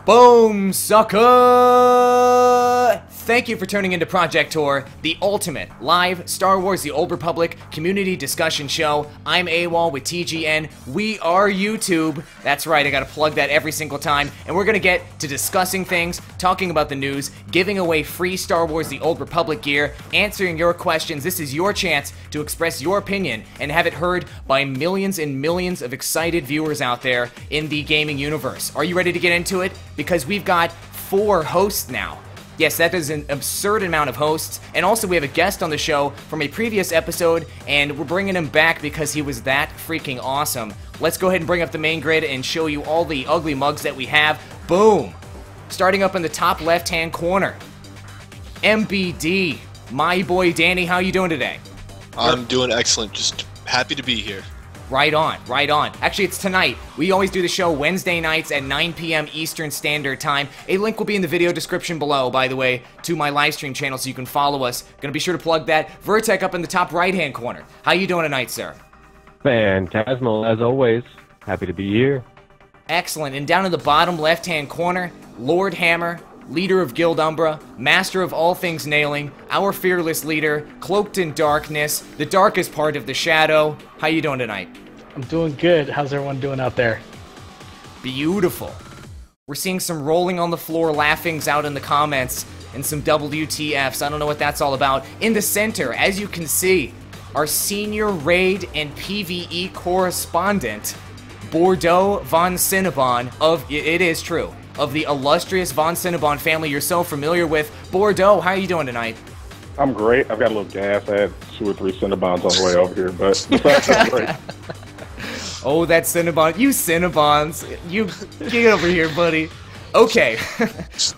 Boom, sucker! Thank you for tuning into Project TOR, the ultimate live Star Wars The Old Republic community discussion show. I'm Awall with TGN. We are YouTube. That's right, I gotta plug that every single time. And we're gonna get to discussing things, talking about the news, giving away free Star Wars The Old Republic gear, answering your questions. This is your chance to express your opinion and have it heard by millions and millions of excited viewers out there in the gaming universe. Are you ready to get into it? Because we've got 4 hosts now. Yes, that is an absurd amount of hosts, and also we have a guest on the show from a previous episode, and we're bringing him back because he was that freaking awesome. Let's go ahead and bring up the main grid and show you all the ugly mugs that we have. Boom! Starting up in the top left-hand corner, MBD. My boy Danny, how you doing today? I'm doing excellent, just happy to be here. Right on, right on. Actually, it's tonight. We always do the show Wednesday nights at 9 p.m. Eastern Standard Time. A link will be in the video description below, by the way, to my live stream channel so you can follow us. Gonna be sure to plug that. Vertec up in the top right-hand corner. How you doing tonight, sir? Phantasmal, as always. Happy to be here. Excellent. And down in the bottom left-hand corner, Lord Hammer, leader of Guild Umbra, master of all things nailing, our fearless leader, cloaked in darkness, the darkest part of the shadow. How you doing tonight? I'm doing good. How's everyone doing out there? Beautiful. We're seeing some rolling on the floor laughings out in the comments and some WTFs. I don't know what that's all about. In the center, as you can see, our senior raid and PvE correspondent, Bordeaux von Cinnabon of, it is true, of the illustrious von Cinnabon family you're so familiar with. Bordeaux, how are you doing tonight? I'm great. I've got a little gas. I had 2 or 3 Cinnabons on the way over here, but besides that, great. Oh, that Cinnabon. You Cinnabons. You get over here, buddy. Okay.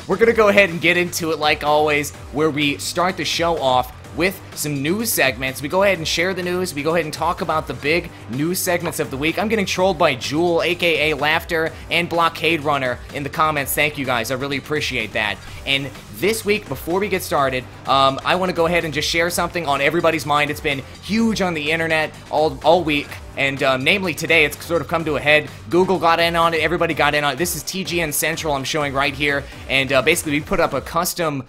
We're going to go ahead and get into it like always, where we start the show off with some news segments. We go ahead and share the news. We go ahead and talk about the big news segments of the week. I'm getting trolled by Jewel, aka Laughter, and Blockade Runner in the comments. Thank you guys. I really appreciate that. And this week, before we get started, I want to go ahead and just share something on everybody's mind. It's been huge on the internet all week. And namely today, it's sort of come to a head. Google got in on it. Everybody got in on it. This is TGN Central I'm showing right here. And basically, we put up a custom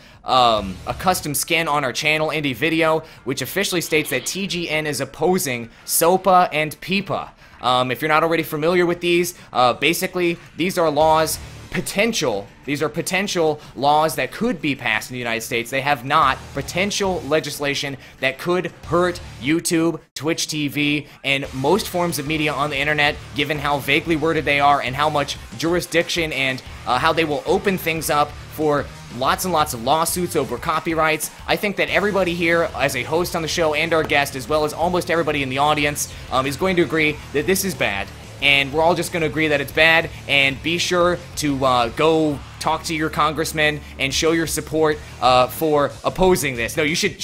skin on our channel and a video, which officially states that TGN is opposing SOPA and PIPA. If you're not already familiar with these, basically, these are laws. These are potential laws that could be passed in the United States. They have not. Potential legislation that could hurt YouTube, Twitch TV, and most forms of media on the internet, given how vaguely worded they are and how much jurisdiction and how they will open things up for lots and lots of lawsuits over copyrights. I think that everybody here, as a host on the show and our guest, as well as almost everybody in the audience, is going to agree that this is bad. And we're all just going to agree that it's bad, and be sure to go talk to your congressman and show your support for opposing this. No, you should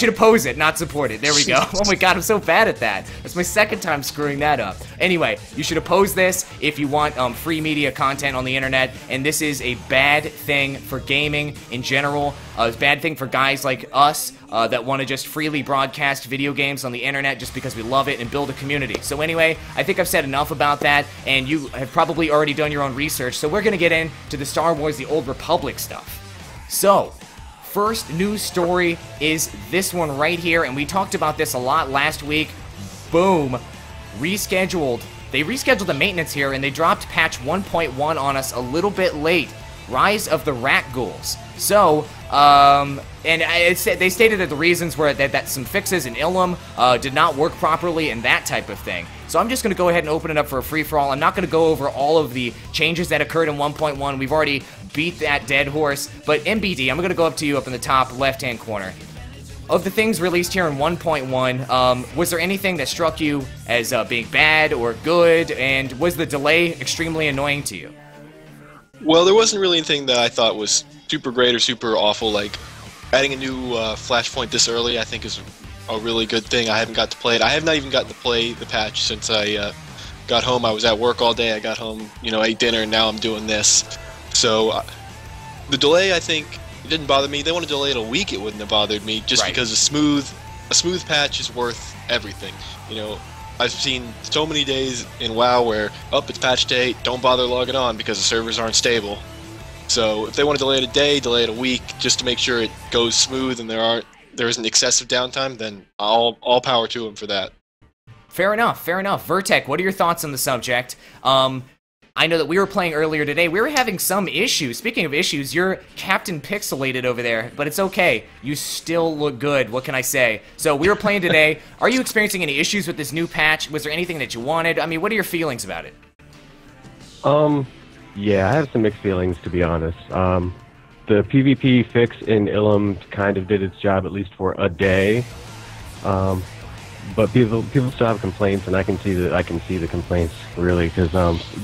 oppose it, not support it. There we go. Oh my god, I'm so bad at that. That's my second time screwing that up. Anyway, you should oppose this if you want free media content on the internet, and this is a bad thing for gaming in general. It's a bad thing for guys like us that want to just freely broadcast video games on the internet just because we love it and build a community. So anyway, I think I've said enough about that, and you have probably already done your own research, so we're going to get into the Star Wars The Old Republic stuff. So, first news story is this one right here, and we talked about this a lot last week. Boom. Rescheduled. They rescheduled the maintenance here, and they dropped patch 1.1 on us a little bit late. Rise of the Rakghouls. So, they stated that the reasons were that some fixes in Ilum did not work properly and that type of thing. So I'm just going to go ahead and open it up for a free-for-all. I'm not going to go over all of the changes that occurred in 1.1. We've already beat that dead horse. But MBD, I'm going to go up to you up in the top left-hand corner. Of the things released here in 1.1, was there anything that struck you as being bad or good? And was the delay extremely annoying to you? Well, there wasn't really anything that I thought was super great or super awful. Like, adding a new Flashpoint this early, I think, is a really good thing. I haven't got to play it. I have not even gotten to play the patch since I got home. I was at work all day. I got home, ate dinner, and now I'm doing this. So, the delay, I think, it didn't bother me. They want to delay it a week, it wouldn't have bothered me, just right. Because a smooth patch is worth everything. I've seen so many days in WoW where, it's patch day, don't bother logging on because the servers aren't stable. So if they want to delay it a day, delay it a week, just to make sure it goes smooth and there isn't excessive downtime, then all power to them for that. Fair enough, fair enough. Vertec, what are your thoughts on the subject? I know that we were playing earlier today. We were having some issues. Speaking of issues, you're Captain Pixelated over there, but it's okay. You still look good. What can I say? So we were playing today. Are you experiencing any issues with this new patch? Was there anything that you wanted? I mean, what are your feelings about it? Yeah, I have some mixed feelings, to be honest. The PvP fix in Ilum kind of did its job, at least for a day. But people still have complaints, and I can see the complaints, really, because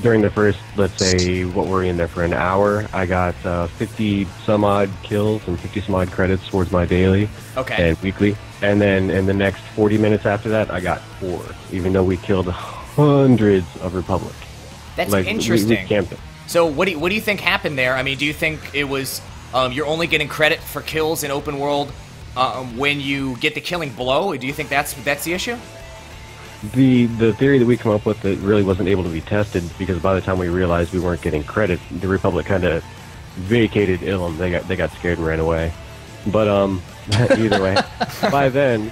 during the first, let's say, what we're in there for an hour, I got 50 some odd kills and 50 some odd credits towards my daily and weekly, and then in the next 40 minutes after that, I got 4, even though we killed hundreds of Republic. That's interesting. We camped it. So what do you think happened there? I mean, do you think it was you're only getting credit for kills in open world when you get the killing blow? Do you think that's the issue? The theory that we come up with that really wasn't able to be tested, because by the time we realized we weren't getting credit, the Republic kind of vacated Ilum. They got scared and ran away. But either way, by then,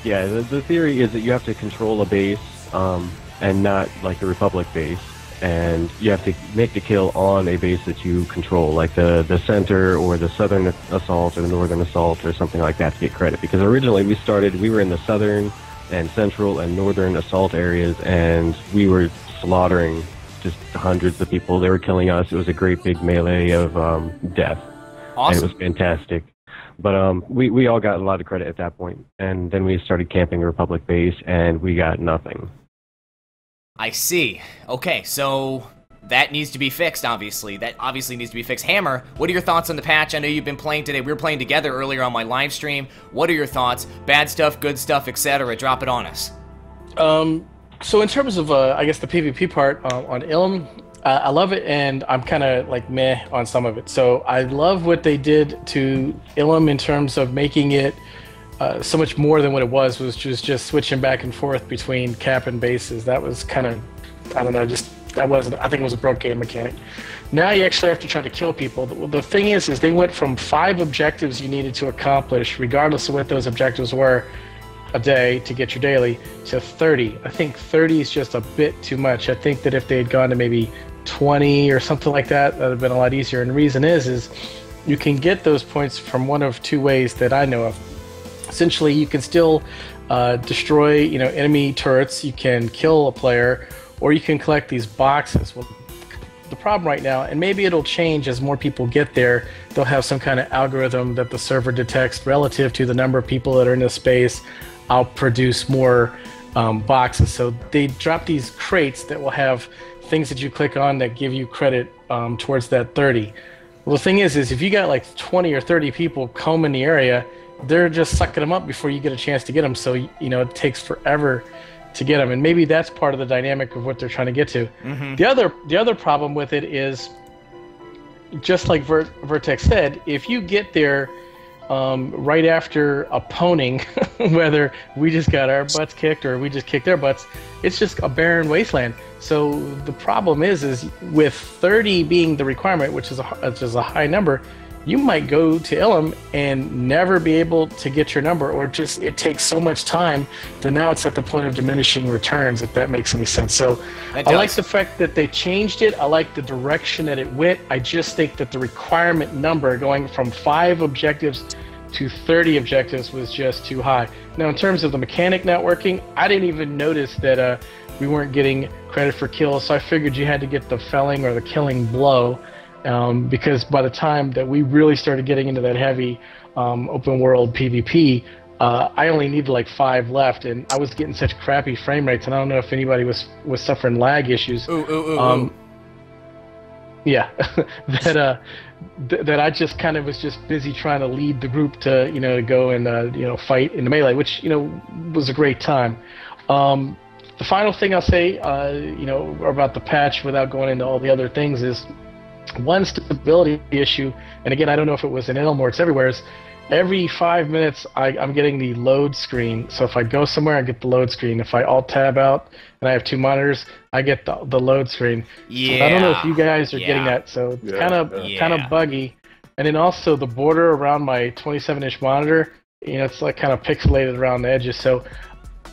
yeah, the theory is that you have to control a base and not like the Republic base. And you have to make the kill on a base that you control, like the center or the southern assault or the northern assault or something like that, to get credit. Because originally we were in the southern and central and northern assault areas, and we were slaughtering just hundreds of people. They were killing us. It was a great big melee of death. Awesome. And it was fantastic. But we all got a lot of credit at that point. And then we started camping the Republic base, and we got nothing. I see. Okay, so that needs to be fixed, obviously. That obviously needs to be fixed. Hammer, what are your thoughts on the patch? I know you've been playing today. We were playing together earlier on my live stream. What are your thoughts? Bad stuff, good stuff, etc. Drop it on us. So in terms of, I guess, the PvP part on Ilum, I love it, and I'm kind of like meh on some of it. So I love what they did to Ilum in terms of making it so much more than what it was just switching back and forth between cap and bases. That was kind of, I don't know, I think it was a broke game mechanic. Now you actually have to try to kill people. The thing is they went from 5 objectives you needed to accomplish, regardless of what those objectives were, a day to get your daily, to 30. I think 30 is just a bit too much. I think that if they had gone to maybe 20 or something like that, that would have been a lot easier. And the reason is you can get those points from one of 2 ways that I know of. Essentially, you can still destroy, enemy turrets. You can kill a player, or you can collect these boxes. Well, the problem right now, and maybe it'll change as more people get there, they'll have some kind of algorithm that the server detects relative to the number of people that are in the space. I'll produce more boxes. So they drop these crates that will have things that you click on that give you credit towards that 30. Well, the thing is if you got like 20 or 30 people combing the area, they're just sucking them up before you get a chance to get them. So, it takes forever to get them. And maybe that's part of the dynamic of what they're trying to get to. Mm-hmm. The other problem with it is, just like Vertex said, if you get there right after opponing, whether we just got our butts kicked or we just kicked their butts, it's just a barren wasteland. So the problem is with 30 being the requirement, which is a high number, you might go to Ilum and never be able to get your number, or just it takes so much time that now it's at the point of diminishing returns, if that makes any sense. So I like the fact that they changed it. I like the direction that it went. I just think that the requirement number going from 5 objectives to 30 objectives was just too high. Now, in terms of the mechanic not working, I didn't even notice that we weren't getting credit for kills, so I figured you had to get the felling or the killing blow. Because by the time that we really started getting into that heavy open world PvP, I only needed like 5 left, and I was getting such crappy frame rates, and I don't know if anybody was suffering lag issues. Yeah, that I just kind of was just busy trying to lead the group to to go and fight in the melee, which was a great time. The final thing I'll say about the patch, without going into all the other things, is one stability issue, and again, I don't know if it was in Ilum or it's everywhere, is every 5 minutes I'm getting the load screen. So if I go somewhere, I get the load screen. If I alt tab out and I have 2 monitors, I get the load screen. Yeah. So I don't know if you guys are getting that. So it's kind of buggy. And then also the border around my 27-inch monitor, it's like kind of pixelated around the edges. So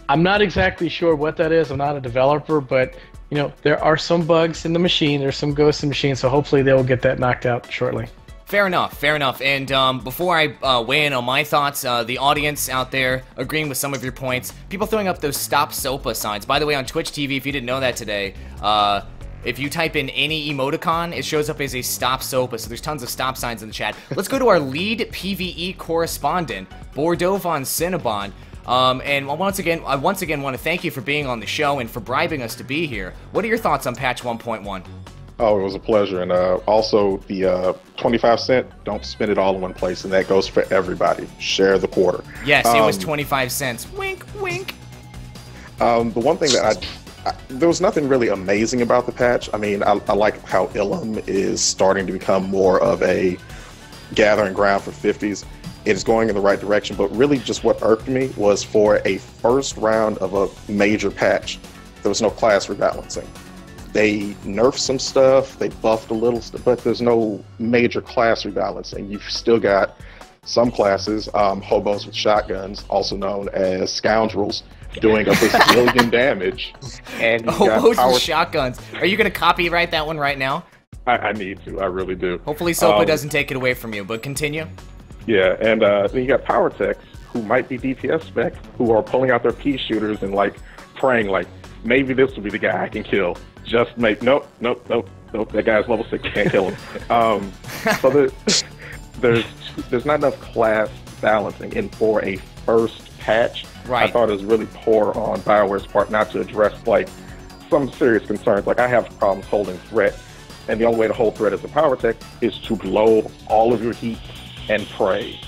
I'm not exactly sure what that is. I'm not a developer, but there are some bugs in the machine. There's some ghosts in the machine. So hopefully they will get that knocked out shortly. Fair enough, fair enough. And before I weigh in on my thoughts, the audience out there agreeing with some of your points, people throwing up those stop SOPA signs. By the way, on Twitch TV, if you didn't know that today, if you type in any emoticon, it shows up as a stop SOPA, so there's tons of stop signs in the chat. Let's go to our lead PvE correspondent, Bordeaux von Cinnabon. And once again, I want to thank you for being on the show and for bribing us to be here. What are your thoughts on patch 1.1? Oh, it was a pleasure. And also the 25 cent, don't spend it all in one place. And that goes for everybody. Share the quarter. Yes, it was 25 cents. Wink, wink. The one thing that there was nothing really amazing about the patch. I mean, I like how Ilum is starting to become more of a gathering ground for 50s. It is going in the right direction, but really just what irked me was for a first round of a major patch, there was no class rebalancing. They nerfed some stuff, they buffed a little stuff, but there's no major class rebalancing. You've still got some classes, hobos with shotguns, also known as scoundrels, doing a bazillion damage. And you hobos got with shotguns. Are you going to copyright that one right now? I need to, I really do. Hopefully SOPA doesn't take it away from you, but continue. Yeah, and then you got power techs who might be DPS spec, who are pulling out their pea shooters and praying maybe this will be the guy I can kill. Just nope, that guy's level 6, can't kill him. So there's not enough class balancing, and for a first patch, right. I thought it was really poor on BioWare's part not to address some serious concerns. I have problems holding threat, and the only way to hold threat as a power tech is to blow all of your heat and pray.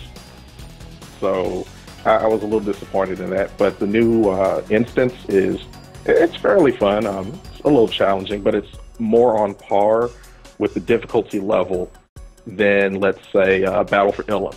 So I was a little disappointed in that, but the new instance it's fairly fun. It's a little challenging, but it's more on par with the difficulty level than, let's say, Battle for Ilum.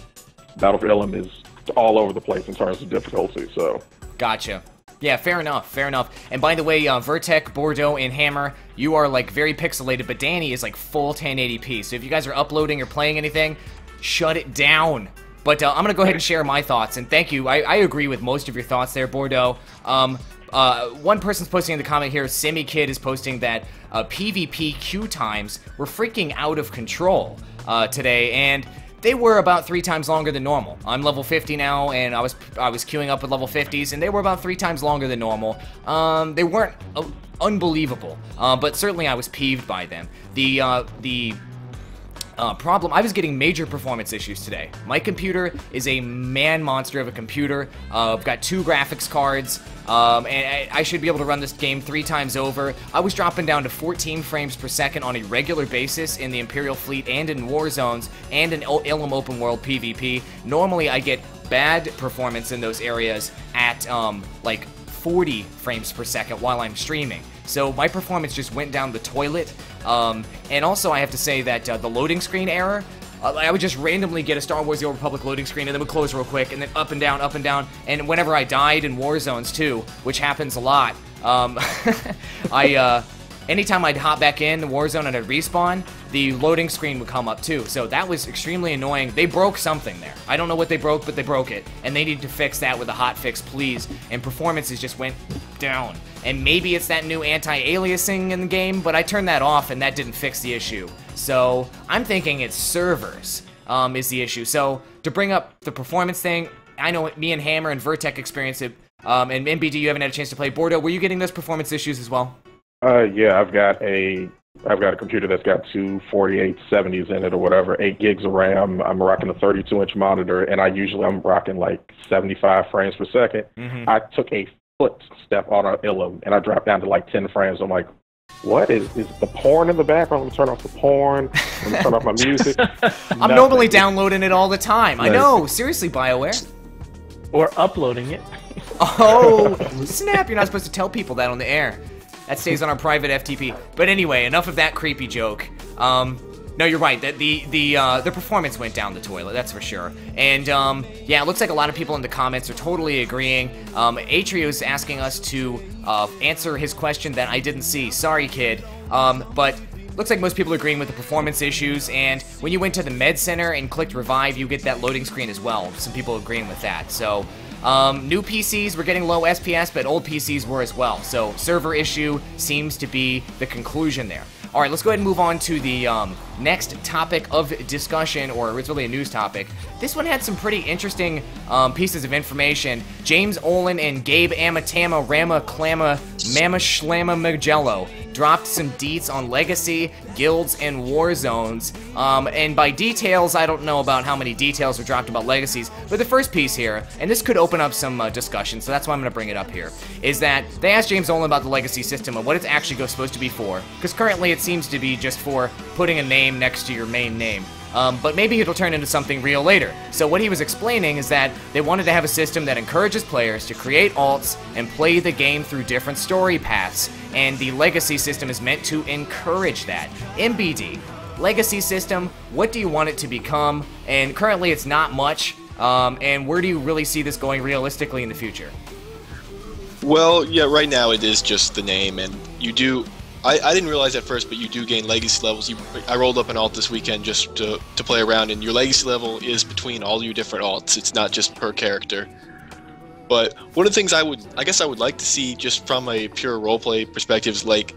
Battle for Ilum is all over the place in terms of difficulty. So, gotcha. Yeah, fair enough, fair enough. And by the way, Vertec, Bordeaux, and Hammer, you are very pixelated, but Danny is full 1080p. So if you guys are uploading or playing anything, shut it down. But I'm going to go ahead and share my thoughts, and thank you. I agree with most of your thoughts there, Bordeaux. One person's posting in the comment here, Simi Kid is posting that PvP queue times were freaking out of control today, and they were about 3 times longer than normal. I'm level 50 now, and I was queuing up with level 50s, and they were about 3 times longer than normal. They weren't unbelievable, but certainly I was peeved by them. The problem, I was getting major performance issues today. My computer is a man monster of a computer. I've got 2 graphics cards, and I should be able to run this game 3 times over. I was dropping down to 14 frames per second on a regular basis in the Imperial Fleet and in Warzones and in Ilum Open World PvP. Normally I get bad performance in those areas at 40 frames per second while I'm streaming. So my performance just went down the toilet. And also I have to say that the loading screen error, I would just randomly get a Star Wars The Old Republic loading screen and then would close real quick and then up and down, and whenever I died in Warzones too, which happens a lot, anytime I'd hop back in the Warzone and I'd respawn, the loading screen would come up too. So that was extremely annoying. They broke something there. I don't know what they broke, but they broke it. And they need to fix that with a hot fix, please. And performances just went down. And maybe it's that new anti-aliasing in the game, but I turned that off and that didn't fix the issue. So I'm thinking it's servers is the issue. So to bring up the performance thing, I know me and Hammer and Vertec experienced it. And MBD, you haven't had a chance to play. Bordeaux, were you getting those performance issues as well? Yeah, I've got a computer that's got 2 4870s in it or whatever, 8 gigs of RAM. I'm rocking a 32-inch monitor, and I'm rocking 75 frames per second. Mm-hmm. I took a footstep on our Ilum, and I dropped down to 10 frames. I'm like, what is the porn in the background? Let me turn off the porn. Let me turn off my music. I'm normally downloading it all the time. I know, seriously, BioWare. Or uploading it. Oh, snap, you're not supposed to tell people that on the air. That stays on our private FTP. But anyway, enough of that creepy joke. No, you're right. That the performance went down the toilet. That's for sure. And yeah, it looks like a lot of people in the comments are totally agreeing. Atrio is asking us to answer his question that I didn't see. Sorry, kid. But looks like most people are agreeing with the performance issues. And when you went to the med center and clicked revive, you get that loading screen as well. Some people agreeing with that. So. New PCs were getting low SPS, but old PCs were as well. So server issue seems to be the conclusion there. All right, let's go ahead and move on to the next topic of discussion, or it's really a news topic. This one had some pretty interesting pieces of information. James Ohlen and Gabe Amatangelo Rama Clama Mama Shlama Magello dropped some deets on Legacy, Guilds, and Warzones. And by details, I don't know about how many details were dropped about Legacies, but the first piece here, and this could open up some discussion, so that's why I'm going to bring it up here, is that they asked James Ohlen about the Legacy system and what it's actually supposed to be for, because currently it seems to be just for putting a name next to your main name. But maybe it'll turn into something real later. So what he was explaining is that they wanted to have a system that encourages players to create alts and play the game through different story paths, and the Legacy system is meant to encourage that. MBD, Legacy system, what do you want it to become? And currently it's not much, and where do you really see this going realistically in the future? Well, yeah, right now it is just the name, and you do... I didn't realize at first, but you do gain legacy levels. I rolled up an alt this weekend just to play around, and your legacy level is between all your different alts. It's not just per character. But one of the things I guess I would like to see, just from a pure roleplay perspective, is like,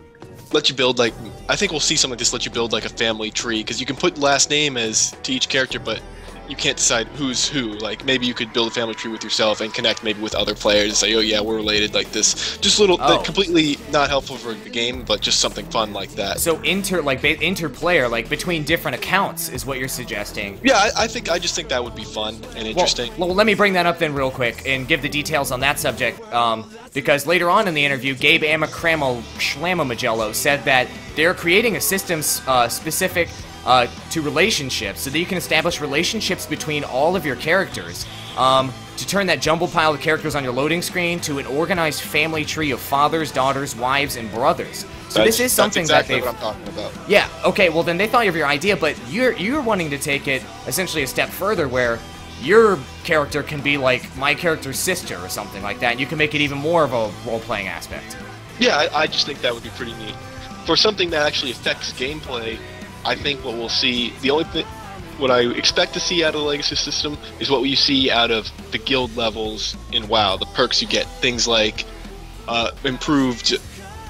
let you build, like, I think we'll see something like this, let you build like a family tree, because you can put last name as to each character, but you can't decide who's who. Like, maybe you could build a family tree with yourself and connect maybe with other players and say, oh yeah, we're related like this. Just little, like, completely not helpful for the game, but just something fun like that. So inter-player, like between different accounts is what you're suggesting. Yeah, I just think that would be fun and interesting. Well, let me bring that up then real quick and give the details on that subject. Because later on in the interview, Gabe Amatangelo said that they're creating a system specific to relationships, so that you can establish relationships between all of your characters, to turn that jumbled pile of characters on your loading screen to an organized family tree of fathers, daughters, wives, and brothers. So this is something that's exactly that what I'm talking about. Yeah, okay, well then they thought of your idea, but you're wanting to take it essentially a step further, where your character can be like my character's sister or something like that, and you can make it even more of a role-playing aspect. Yeah, I just think that would be pretty neat. For something that actually affects gameplay, I think what we'll see, what I expect to see out of the Legacy system is what we see out of the guild levels in WoW. The perks you get, things like improved,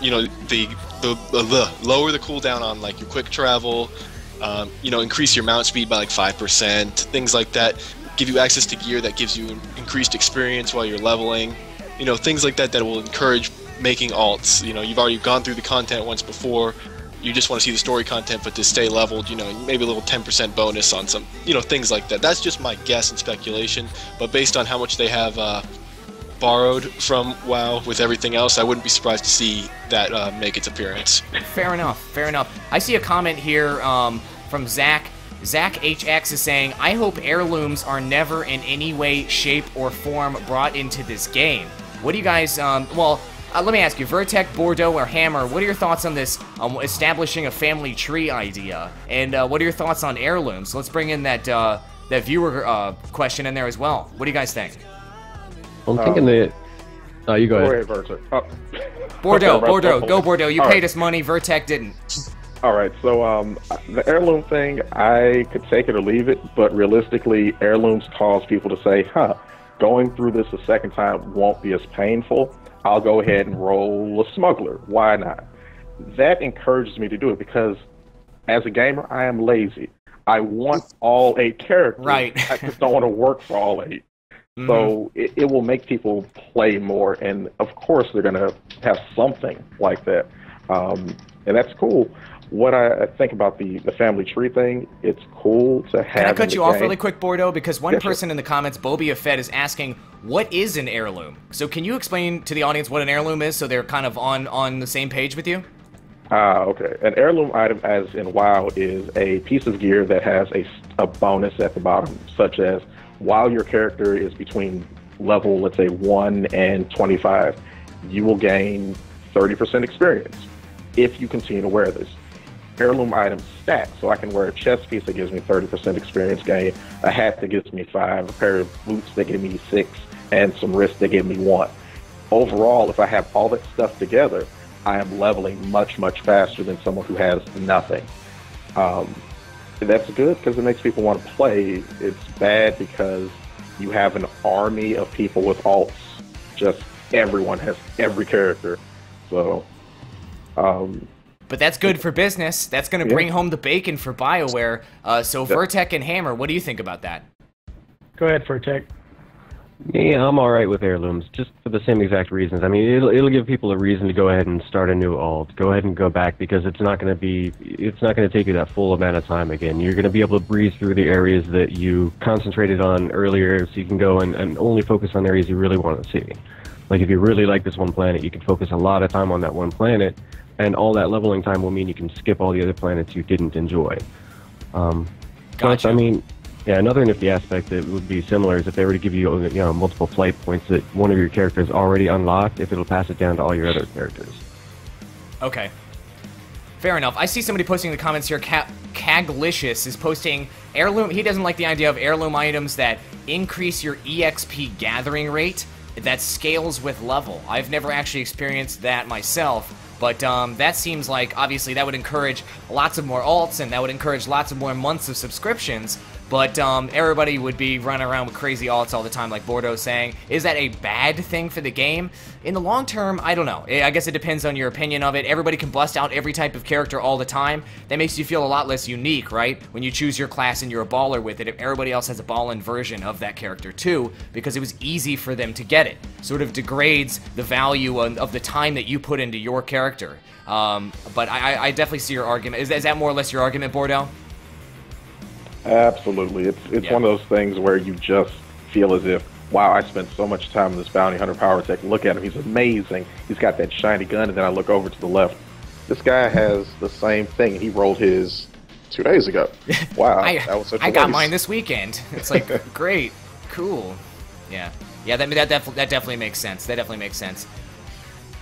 you know, the lower the cooldown on like your quick travel, you know, increase your mount speed by like 5%, things like that. Give you access to gear that gives you increased experience while you're leveling. You know, things like that will encourage making alts. You know, you've already gone through the content once before. You just want to see the story content, but to stay leveled, you know, maybe a little 10% bonus on some, you know, things like that. That's just my guess and speculation, but based on how much they have borrowed from WoW with everything else, I wouldn't be surprised to see that make its appearance. Fair enough, fair enough. I see a comment here from Zach. Zach HX is saying, I hope heirlooms are never in any way, shape, or form brought into this game. What do you guys, let me ask you, Vertec, Bordeaux, or Hammer, what are your thoughts on this establishing a family tree idea? And what are your thoughts on heirlooms? Let's bring in that viewer question in there as well. What do you guys think? I'm thinking that... Oh, you go ahead. Go ahead, Vertec. Bordeaux, go Bordeaux. You paid us money, Vertec didn't. All right, so the heirloom thing, I could take it or leave it, but realistically, heirlooms cause people to say, going through this a second time won't be as painful. I'll go ahead and roll a smuggler. Why not? That encourages me to do it because as a gamer, I am lazy. I want all 8 characters. Right. I just don't want to work for all 8. Mm-hmm. So it will make people play more, and of course they're going to have something like that. And that's cool. What I think about the family tree thing, it's cool to have. Can I cut you off game. really quick, Bordeaux? Because one person in the comments, Bobia Fed, is asking, what is an heirloom? So can you explain to the audience what an heirloom is so they're kind of on the same page with you? Okay. An heirloom item, as in WoW, is a piece of gear that has a bonus at the bottom, such as while your character is between level, let's say, 1 and 25, you will gain 30% experience if you continue to wear this. heirloom items stack. So I can wear a chest piece that gives me 30% experience gain, a hat that gives me 5, a pair of boots that give me 6, and some wrists that give me 1. Overall, if I have all that stuff together, I am leveling much, much faster than someone who has nothing. That's good because it makes people want to play. It's bad because you have an army of people with alts. Just everyone has every character. So, but that's good for business. That's going to bring home the bacon for BioWare. So Vertec and Hammer, what do you think about that? Go ahead, Vertec. Yeah, I'm all right with heirlooms, just for the same exact reasons. I mean, it'll give people a reason to go ahead and start a new alt. Go ahead and go back because it's not going to take you that full amount of time again. You're going to be able to breeze through the areas that you concentrated on earlier, so you can go and only focus on areas you really want to see. Like if you really like this one planet, you can focus a lot of time on that one planet, and all that leveling time will mean you can skip all the other planets you didn't enjoy. Gotcha. Plus, I mean, yeah, another nifty aspect that would be similar is if they were to give you, multiple flight points that one of your characters already unlocked, if it'll pass it down to all your other characters. Okay. Fair enough. I see somebody posting in the comments here, Caglicious is posting heirloom. He doesn't like the idea of heirloom items that increase your EXP gathering rate that scales with level. I've never actually experienced that myself, but that seems like, obviously, that would encourage lots of more alts, and that would encourage lots of more months of subscriptions. But everybody would be running around with crazy alts all the time, like Bordeaux saying. Is that a bad thing for the game? In the long term, I don't know. I guess it depends on your opinion of it. Everybody can bust out every type of character all the time. That makes you feel a lot less unique, right? When you choose your class and you're a baller with it, if everybody else has a ballin' version of that character too, because it was easy for them to get it. Sort of degrades the value of the time that you put into your character. But I definitely see your argument. Is that more or less your argument, Bordeaux? Absolutely. It's one of those things where you just feel as if, wow, I spent so much time in this bounty hunter power tech. Look at him. He's amazing. He's got that shiny gun. And then I look over to the left. This guy has the same thing. He rolled his 2 days ago. Wow. That was such a I got waste. mine this weekend. It's like, great. Cool. Yeah. Yeah, that definitely makes sense. That definitely makes sense.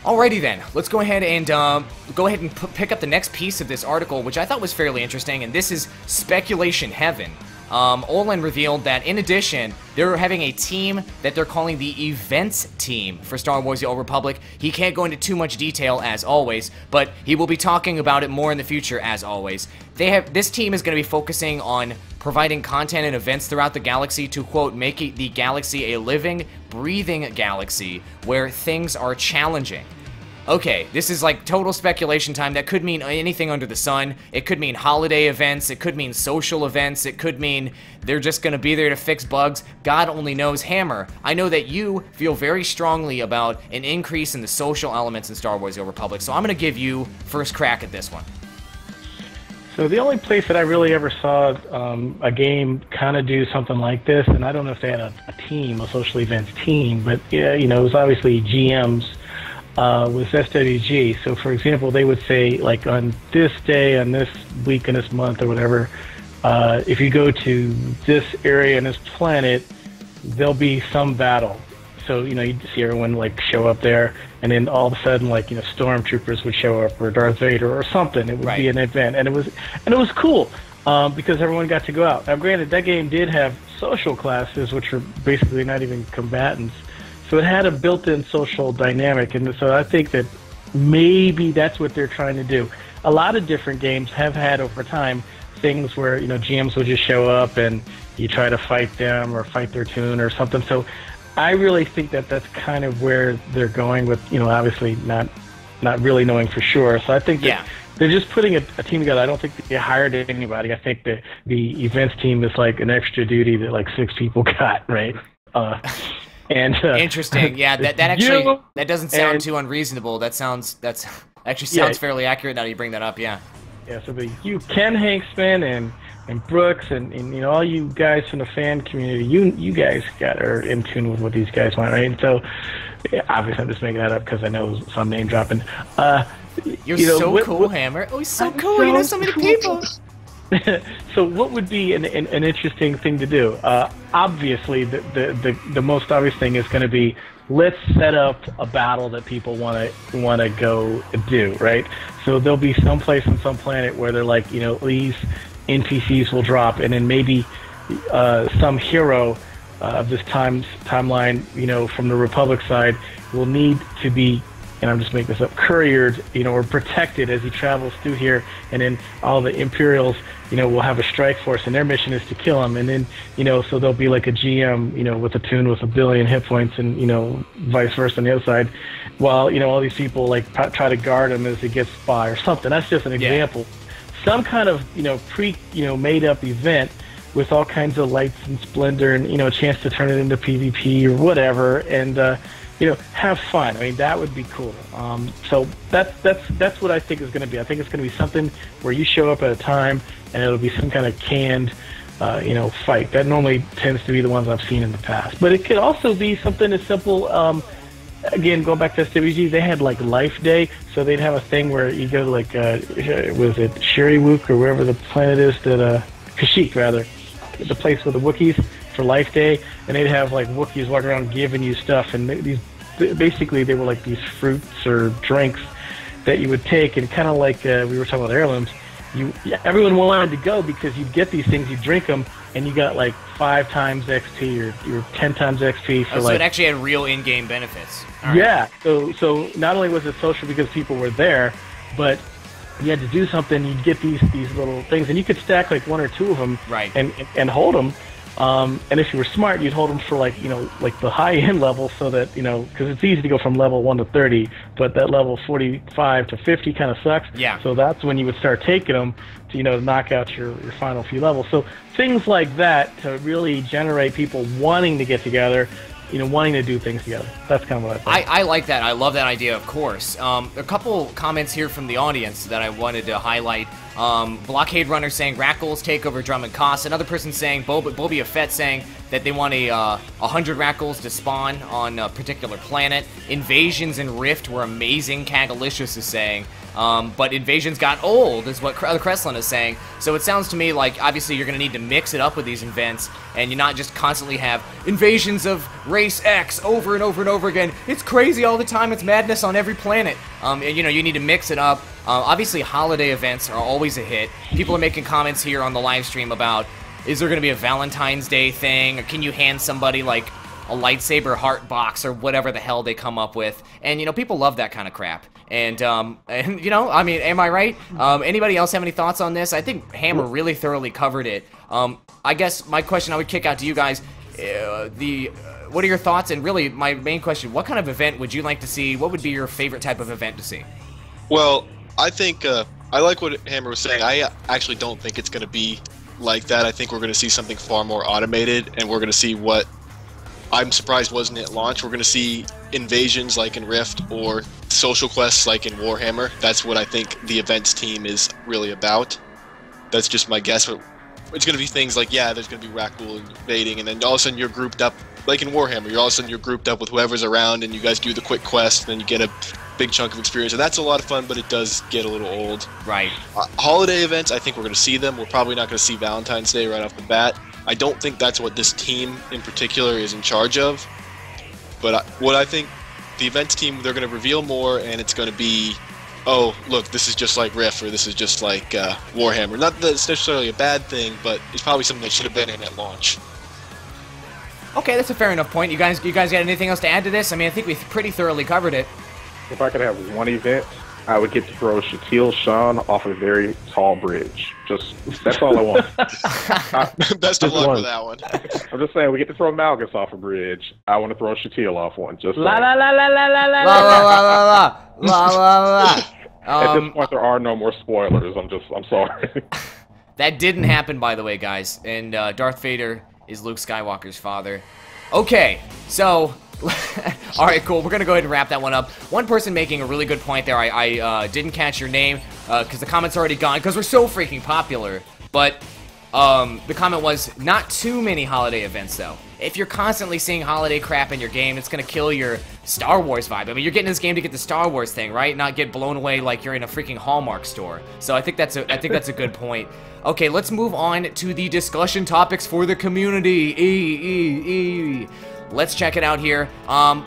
Alrighty then, let's go ahead and pick up the next piece of this article, which I thought was fairly interesting, and this is Speculation Heaven. Ohlen revealed that, in addition, they're having a team that they're calling the Events Team for Star Wars The Old Republic. He can't go into too much detail, as always, but he will be talking about it more in the future, as always. This team is going to be focusing on providing content and events throughout the galaxy to, quote, make the galaxy a living, breathing galaxy where things are challenging. Okay, this is like total speculation time. That could mean anything under the sun. It could mean holiday events. It could mean social events. It could mean they're just going to be there to fix bugs. God only knows. Hammer, I know that you feel very strongly about an increase in the social elements in Star Wars The Old Republic, so I'm going to give you first crack at this one. So the only place that I really ever saw a game kind of do something like this, and I don't know if they had a team, a social events team, but yeah, it was obviously GMs. With SWG. So, for example, they would say, like, on this day, on this week, and this month, or whatever, if you go to this area and this planet, there'll be some battle. So, you'd see everyone, like, show up there, and then all of a sudden, like, stormtroopers would show up, or Darth Vader, or something. It would be an event, and it was cool, because everyone got to go out. Now, granted, that game did have social classes, which were basically not even combatants. So it had a built-in social dynamic, and so I think that maybe that's what they're trying to do. A lot of different games have had over time things where GMs would just show up and you try to fight them or fight their tune or something. So I really think that that's kind of where they're going with, obviously not really knowing for sure. So I think that they're just putting a team together. I don't think they hired anybody. I think that the events team is like an extra duty that like 6 people got, right? And interesting. Yeah, that actually that doesn't sound too unreasonable. That actually sounds fairly accurate now that you bring that up. Yeah. Yeah. So you Ken Hanksman and Brooks and all you guys from the fan community, you guys are in tune with what these guys want, right? And so obviously I'm just making that up because I know some name dropping. You're so cool, Hammer. Oh, he's so cool. You know so many people. So what would be an interesting thing to do? Obviously, the most obvious thing is going to be let's set up a battle that people want to go do, right? So there'll be some place on some planet where they're like, you know, these NPCs will drop, and then maybe some hero of this timeline, you know, from the Republic side will need to be, and I'm just making this up, couriered, you know, or protected as he travels through here, and then all the Imperials, you know, will have a strike force, and their mission is to kill him, and then, you know, so there'll be like a GM, you know, with a tune with 1 billion hit points, and, you know, vice versa on the other side, while, you know, all these people like try to guard him as he gets by or something. That's just an example. Some kind of, you know, made up event with all kinds of lights and splendor, and, you know, a chance to turn it into PvP or whatever, and you know, have fun. I mean, that would be cool. So that's what I think is going to be. I think it's going to be something where you show up at a time, and it'll be some kind of canned, you know, fight. That normally tends to be the ones I've seen in the past. But it could also be something as simple. Again, going back to SWG, they had like Life Day, so they'd have a thing where you go to like, was it Sherrywook or wherever the planet is that, Kashyyyk rather, the place with the Wookiees for Life Day, and they'd have like Wookiees walking around giving you stuff, and these basically they were like these fruits or drinks that you would take, and kind of like we were talking about heirlooms. Everyone wanted to go because you'd get these things, you drink them, and you got like 5 times XP or 10 times XP for so it actually had real in-game benefits. All right. Yeah. So not only was it social because people were there, but you had to do something. You'd get these little things, and you could stack like 1 or 2 of them, right, and hold them. And if you were smart, you'd hold them for like, you know, like the high-end level, so that, you know, because it's easy to go from level 1 to 30, but that level 45 to 50 kind of sucks. Yeah. So that's when you would start taking them to, you know, knock out your final few levels. So things like that to really generate people wanting to get together, you know, wanting to do things together. That's kind of what I think. I like that. I love that idea, of course. A couple comments here from the audience that I wanted to highlight. Blockade Runner saying Rakghouls take over Drum and Cost. Another person saying, Boba Fett saying that they want 100 Rakghouls to spawn on a particular planet. Invasions in Rift were amazing, Cagalicious is saying. But Invasions got old, is what Kreslin is saying. So it sounds to me like, obviously, you're going to need to mix it up with these events, and you not just constantly have invasions of Race X over and over and over again. It's crazy all the time. It's madness on every planet. And, you know, you need to mix it up. Obviously, holiday events are always a hit. People are making comments here on the live stream about, is there going to be a Valentine's Day thing, or can you hand somebody, like, a lightsaber heart box or whatever the hell they come up with? And, you know, people love that kind of crap. And you know, I mean, am I right? Anybody else have any thoughts on this? I think Hammer really thoroughly covered it. I guess my question I would kick out to you guys, what are your thoughts? And really, my main question, what kind of event would you like to see? What would be your favorite type of event to see? Well, I think, I like what Hammer was saying. I actually don't think it's going to be like that. I think we're going to see something far more automated, and we're going to see what I'm surprised wasn't at launch. We're going to see invasions like in Rift, or social quests like in Warhammer. That's what I think the events team is really about. That's just my guess, but it's going to be things like, yeah, there's going to be Rakghoul invading, and then all of a sudden you're grouped up, like in Warhammer, you're grouped up with whoever's around, and you guys do the quick quest, and then you get a big chunk of experience, and that's a lot of fun, but it does get a little old. Right. Holiday events, I think we're going to see them. We're probably not going to see Valentine's Day right off the bat. I don't think that's what this team in particular is in charge of, but what I think the events team, they're going to reveal more, and it's going to be, oh, look, this is just like Rift, or this is just like Warhammer. Not that it's necessarily a bad thing, but it's probably something that should have been in at launch. Okay, that's a fair enough point. You guys got anything else to add to this? I mean, I think we pretty thoroughly covered it. If I could have one event, I would get to throw Shatil Shan off a very tall bridge. That's all I want. Best of luck with that one. I'm just saying, we get to throw Malgus off a bridge. I want to throw Shatil off one. Just La saying. la la la la la la La la la la la la la la. At this point, there are no more spoilers. I'm sorry. That didn't happen, by the way, guys. And Darth Vader is Luke Skywalker's father. Okay, so all right, cool. We're gonna go ahead and wrap that one up. One person making a really good point there. I didn't catch your name because the comment's already gone because we're so freaking popular. But the comment was not too many holiday events though. If you're constantly seeing holiday crap in your game, it's gonna kill your Star Wars vibe. I mean, you're getting this game to get the Star Wars thing, right? Not get blown away like you're in a freaking Hallmark store. So I think that's a good point. Okay, let's move on to the discussion topics for the community. let's check it out here.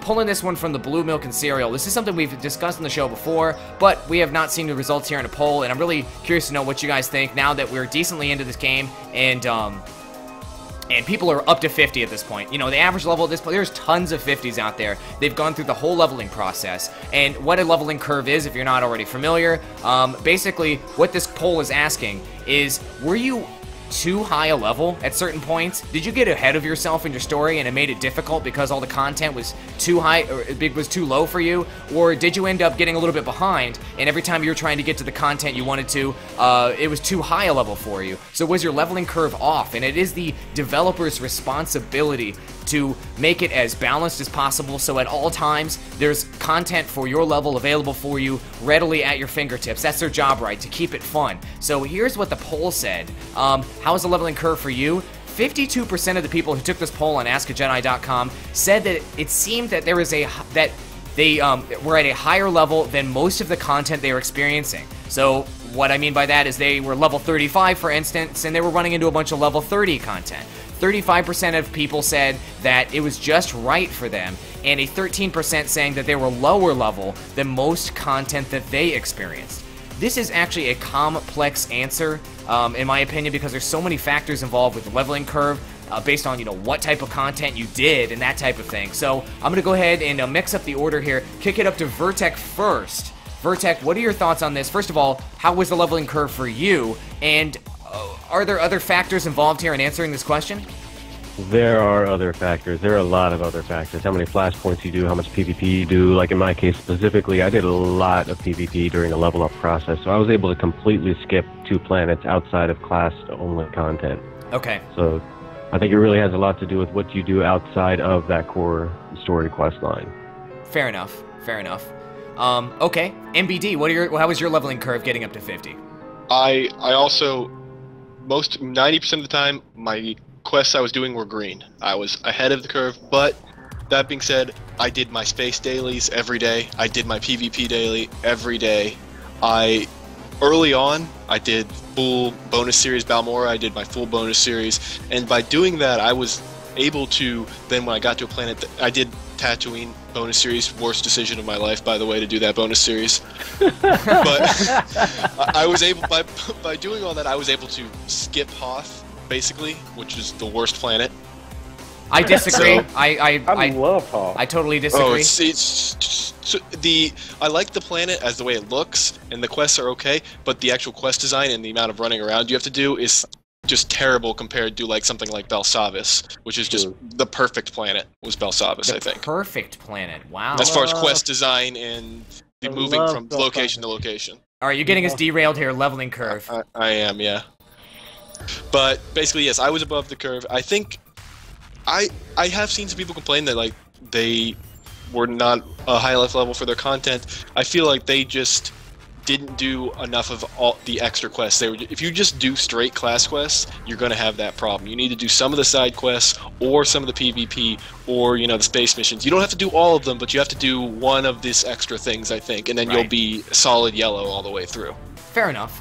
Pulling this one from the Blue Milk and Cereal. This is something we've discussed in the show before, but we have not seen the results here in a poll, and I'm really curious to know what you guys think now that we're decently into this game, and people are up to 50 at this point. You know, the average level at this point, there's tons of 50s out there. They've gone through the whole leveling process. And what a leveling curve is, if you're not already familiar, basically what this poll is asking is, were you too high a level at certain points? Did you get ahead of yourself in your story and it made it difficult because all the content was too high or was too low for you? Or did you end up getting a little bit behind and every time you were trying to get to the content you wanted to, it was too high a level for you? So was your leveling curve off? And it is the developer's responsibility to make it as balanced as possible, so at all times there's content for your level available for you readily at your fingertips. That's their job, right? To keep it fun. So here's what the poll said. How is the leveling curve for you? 52% of the people who took this poll on AskAJedi.com said that it seemed that there is that they were at a higher level than most of the content they were experiencing. So what I mean by that is they were level 35, for instance, and they were running into a bunch of level 30 content. 35% of people said that it was just right for them, and a 13% saying that they were lower level than most content that they experienced. This is actually a complex answer, in my opinion, because there's so many factors involved with the leveling curve, based on, you know, what type of content you did and that type of thing. So I'm gonna go ahead and mix up the order here, kick it up to Vertec first. Vertec, what are your thoughts on this? First of all, how was the leveling curve for you? And are there other factors involved here in answering this question? There are other factors. There are a lot of other factors. How many flashpoints you do, how much PvP you do. Like in my case specifically, I did a lot of PvP during the level up process, so I was able to completely skip 2 planets outside of class-only content. Okay. So I think it really has a lot to do with what you do outside of that core story quest line. Fair enough. Fair enough. Okay. MBD, how was your leveling curve getting up to 50? I also, 90% of the time, my quests I was doing were green. I was ahead of the curve, but that being said, I did my space dailies every day. I did my PvP daily every day. Early on, I did full bonus series Balmora. I did my full bonus series, and by doing that, I was able to, then when I got to a planet, I did Tatooine bonus series. Worst decision of my life, by the way, to do that bonus series. But I was able, by doing all that, I was able to skip Hoth, basically, which is the worst planet. I disagree. So, I love Hoth. I totally disagree. I like the planet as the way it looks, and the quests are okay, but the actual quest design and the amount of running around you have to do is just terrible compared to like something like Belsavis, which is just the perfect planet. Was Belsavis, I think. Perfect planet. Wow. As far as quest design and the moving from location to location. All right, you're getting us derailed here. Leveling curve. I am, yeah. But basically, yes, I was above the curve. I think I have seen some people complain that like they were not a high enough level for their content. I feel like they just didn't do enough of all the extra quests. If you just do straight class quests, you're going to have that problem. You need to do some of the side quests, or some of the PvP, or the space missions. You don't have to do all of them, but you have to do one of these extra things, I think, and then you'll be solid yellow all the way through. Fair enough.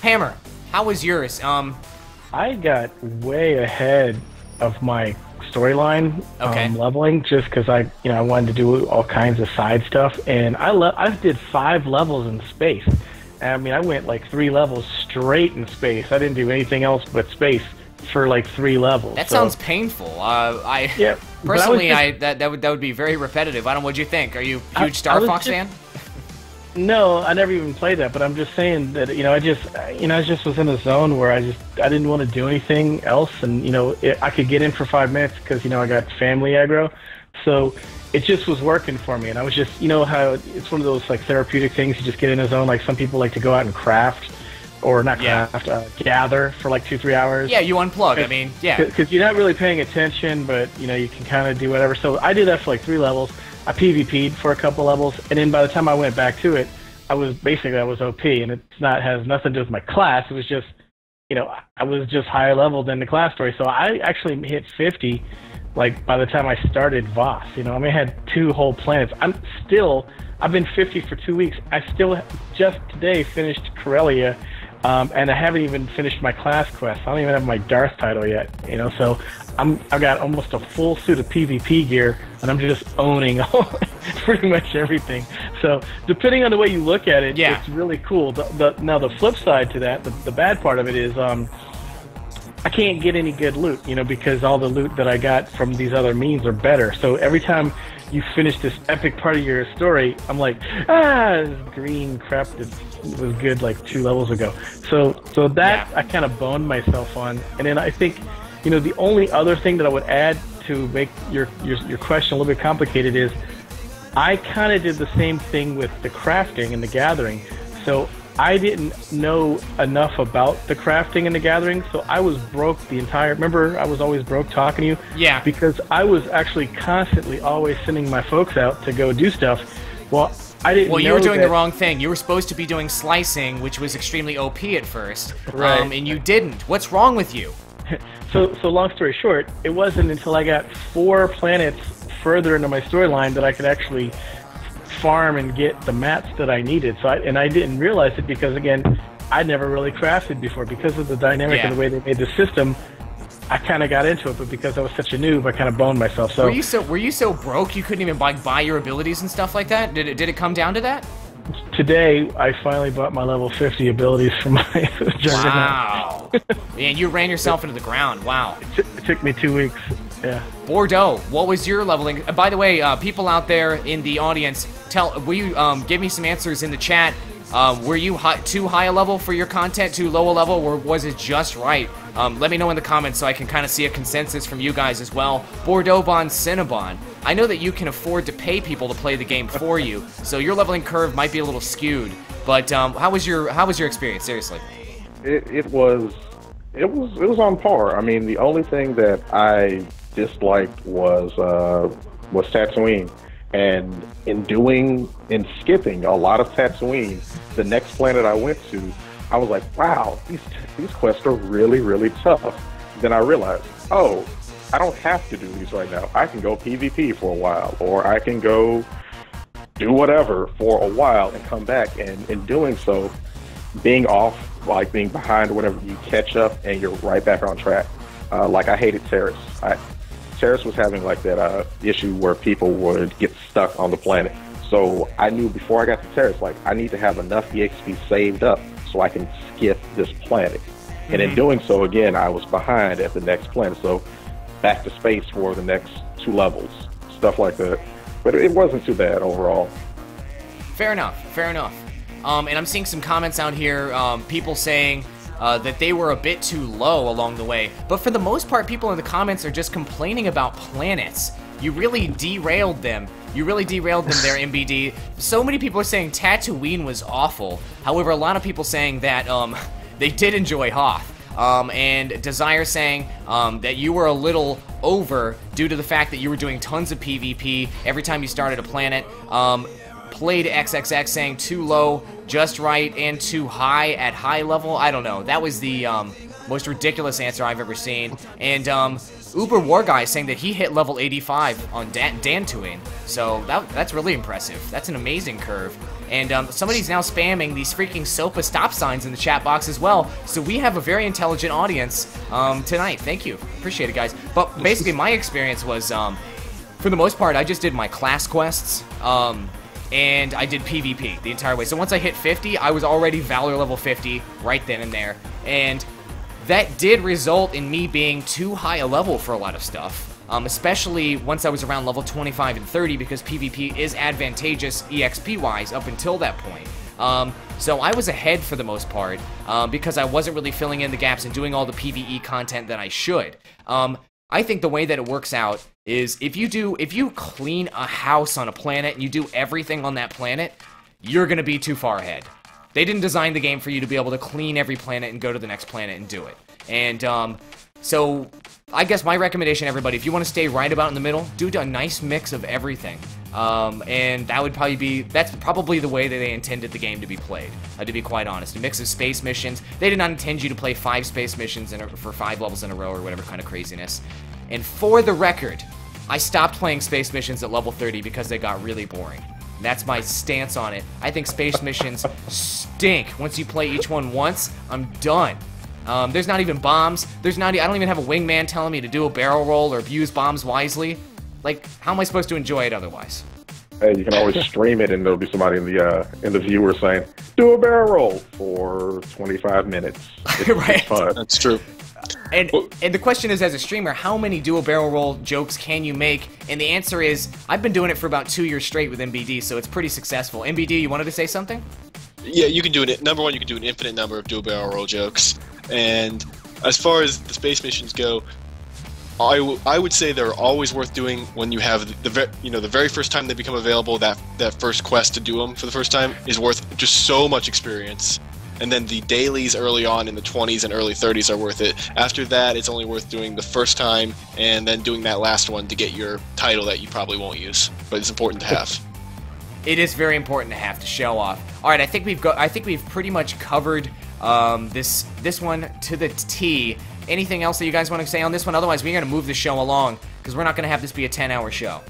Hammer, how was yours? I got way ahead of my storyline leveling, just because I wanted to do all kinds of side stuff, and I did 5 levels in space. I mean, I went like 3 levels straight in space. I didn't do anything else but space for like 3 levels. That sounds painful. Personally, that would be very repetitive. I don't know. What'd you think? Are you a huge Star Fox fan? No, I never even played that, but I'm just saying that I just was in a zone where I didn't want to do anything else, and I could get in for 5 minutes because I got family aggro, so it just was working for me, and I was just how it's one of those like therapeutic things. You just get in a zone. Like some people like to go out and craft, or not craft, gather for like 2-3 hours. Yeah, you unplug. I mean, yeah, because you're not really paying attention, but you can kind of do whatever. So I did that for like 3 levels. I PvP'd for a couple levels, and then by the time I went back to it, I was OP, and has nothing to do with my class. It was just, I was just higher level than the class story. So I actually hit 50, like by the time I started Voss. I had 2 whole planets. I've been 50 for 2 weeks. I still just today finished Corellia, and I haven't even finished my class quest. I don't even have my Darth title yet, you know. So I've got almost a full suit of PvP gear, and I'm just owning pretty much everything. So depending on the way you look at it, it's really cool. Now the flip side to that, the bad part of it is I can't get any good loot, you know, because all the loot that I got from these other means are better. So every time you finish this epic part of your story, I'm like, this green crap that was good like 2 levels ago. So that I kind of boned myself on. And then I think, you know, the only other thing that I would add to make your question a little bit complicated is I kind of did the same thing with the crafting and the gathering. So I didn't know enough about the crafting and the gathering, so I was broke the entire... Remember, I was always broke talking to you? Yeah. Because I was actually constantly always sending my folks out to go do stuff. Well, I didn't know Well, you were doing the wrong thing. You were supposed to be doing slicing, which was extremely OP at first. Right. And you didn't. What's wrong with you? So long story short, it wasn't until I got 4 planets further into my storyline that I could actually farm and get the mats that I needed. So I didn't realize it because, again, I never really crafted before. Because of the dynamic and the way they made the system, I kind of got into it, but because I was such a noob, I kind of boned myself. So were you so broke you couldn't even buy your abilities and stuff like that? Did it come down to that? Today, I finally bought my level 50 abilities from my Juggernaut. Wow. Man, you ran yourself into the ground. Wow. It took me 2 weeks. Yeah. Bordeaux, what was your leveling? By the way, people out there in the audience, will you give me some answers in the chat? Were you too high a level for your content, too low a level, or was it just right? Let me know in the comments so I can kind of see a consensus from you guys as well. Bordeaux Bon Cinnabon, I know that you can afford to pay people to play the game for you, so your leveling curve might be a little skewed. But how was your experience? Seriously. It was on par. I mean, the only thing that I disliked was Tatooine. And in skipping a lot of Tatooine, the next planet I went to, I was like, wow, these quests are really, really tough. Then I realized, oh, I don't have to do these right now. I can go PvP for a while, or I can go do whatever for a while and come back. And in doing so, being off, like being behind or whatever, you catch up and you're right back on track. Like I hated Terrace. Terrace was having like that issue where people would get stuck on the planet. So I knew before I got to Terrace, like I need to have enough EXP saved up so I can skip this planet. And in doing so, again, I was behind at the next planet. So back to space for the next 2 levels, stuff like that. But it wasn't too bad overall. Fair enough, fair enough. And I'm seeing some comments out here, people saying that they were a bit too low along the way. But for the most part, people in the comments are just complaining about planets. You really derailed them. You really derailed them there, MBD. So many people are saying Tatooine was awful. However, a lot of people saying that they did enjoy Hoth. And Desire saying that you were a little over due to the fact that you were doing tons of PvP every time you started a planet. Played XXX saying too low, just right, and too high at high level. I don't know. That was the most ridiculous answer I've ever seen. And Uber War Guy saying that he hit level 85 on Dantooine. So that's really impressive. That's an amazing curve. And somebody's now spamming these freaking SOPA stop signs in the chat box as well. So we have a very intelligent audience tonight. Thank you. Appreciate it, guys. But basically, my experience was, for the most part, I just did my class quests. And I did PvP the entire way. So once I hit 50, I was already Valor level 50 right then and there. And that did result in me being too high a level for a lot of stuff. Especially once I was around level 25 and 30, because PvP is advantageous EXP-wise up until that point. So I was ahead for the most part, because I wasn't really filling in the gaps and doing all the PvE content that I should. I think the way that it works out is if you clean a house on a planet and you do everything on that planet, you're gonna be too far ahead. They didn't design the game for you to be able to clean every planet and go to the next planet and do it. And so I guess my recommendation, everybody, if you want to stay right about in the middle, do a nice mix of everything. And that would that's probably the way that they intended the game to be played, to be quite honest. A mix of space missions. They did not intend you to play 5 space missions for 5 levels in a row or whatever kind of craziness. And for the record, I stopped playing space missions at level 30 because they got really boring. That's my stance on it. I think space missions stink. Once you play each one once, I'm done. There's not even bombs. I don't even have a wingman telling me to do a barrel roll or abuse bombs wisely. Like, how am I supposed to enjoy it otherwise? Hey, you can always stream it, and there'll be somebody in the viewer saying, "Do a barrel roll for 25 minutes." Right. It's fun. That's true. And the question is, as a streamer, how many do a barrel roll jokes can you make? And the answer is, I've been doing it for about 2 years straight with MBD, so it's pretty successful. MBD, you wanted to say something? Yeah, you can do it. Number one, you can do an infinite number of dual barrel roll jokes. And as far as the space missions go, I would say they're always worth doing when you have the very first time they become available. That first quest to do them for the first time is worth just so much experience. And then the dailies early on in the 20s and early 30s are worth it. After that, it's only worth doing the first time and then doing that last one to get your title that you probably won't use, but it's important to have. It is very important to have to show off. All right, I think we've pretty much covered this one to the T. Anything else that you guys want to say on this one? Otherwise, we're going to move the show along because we're not going to have this be a 10-hour show.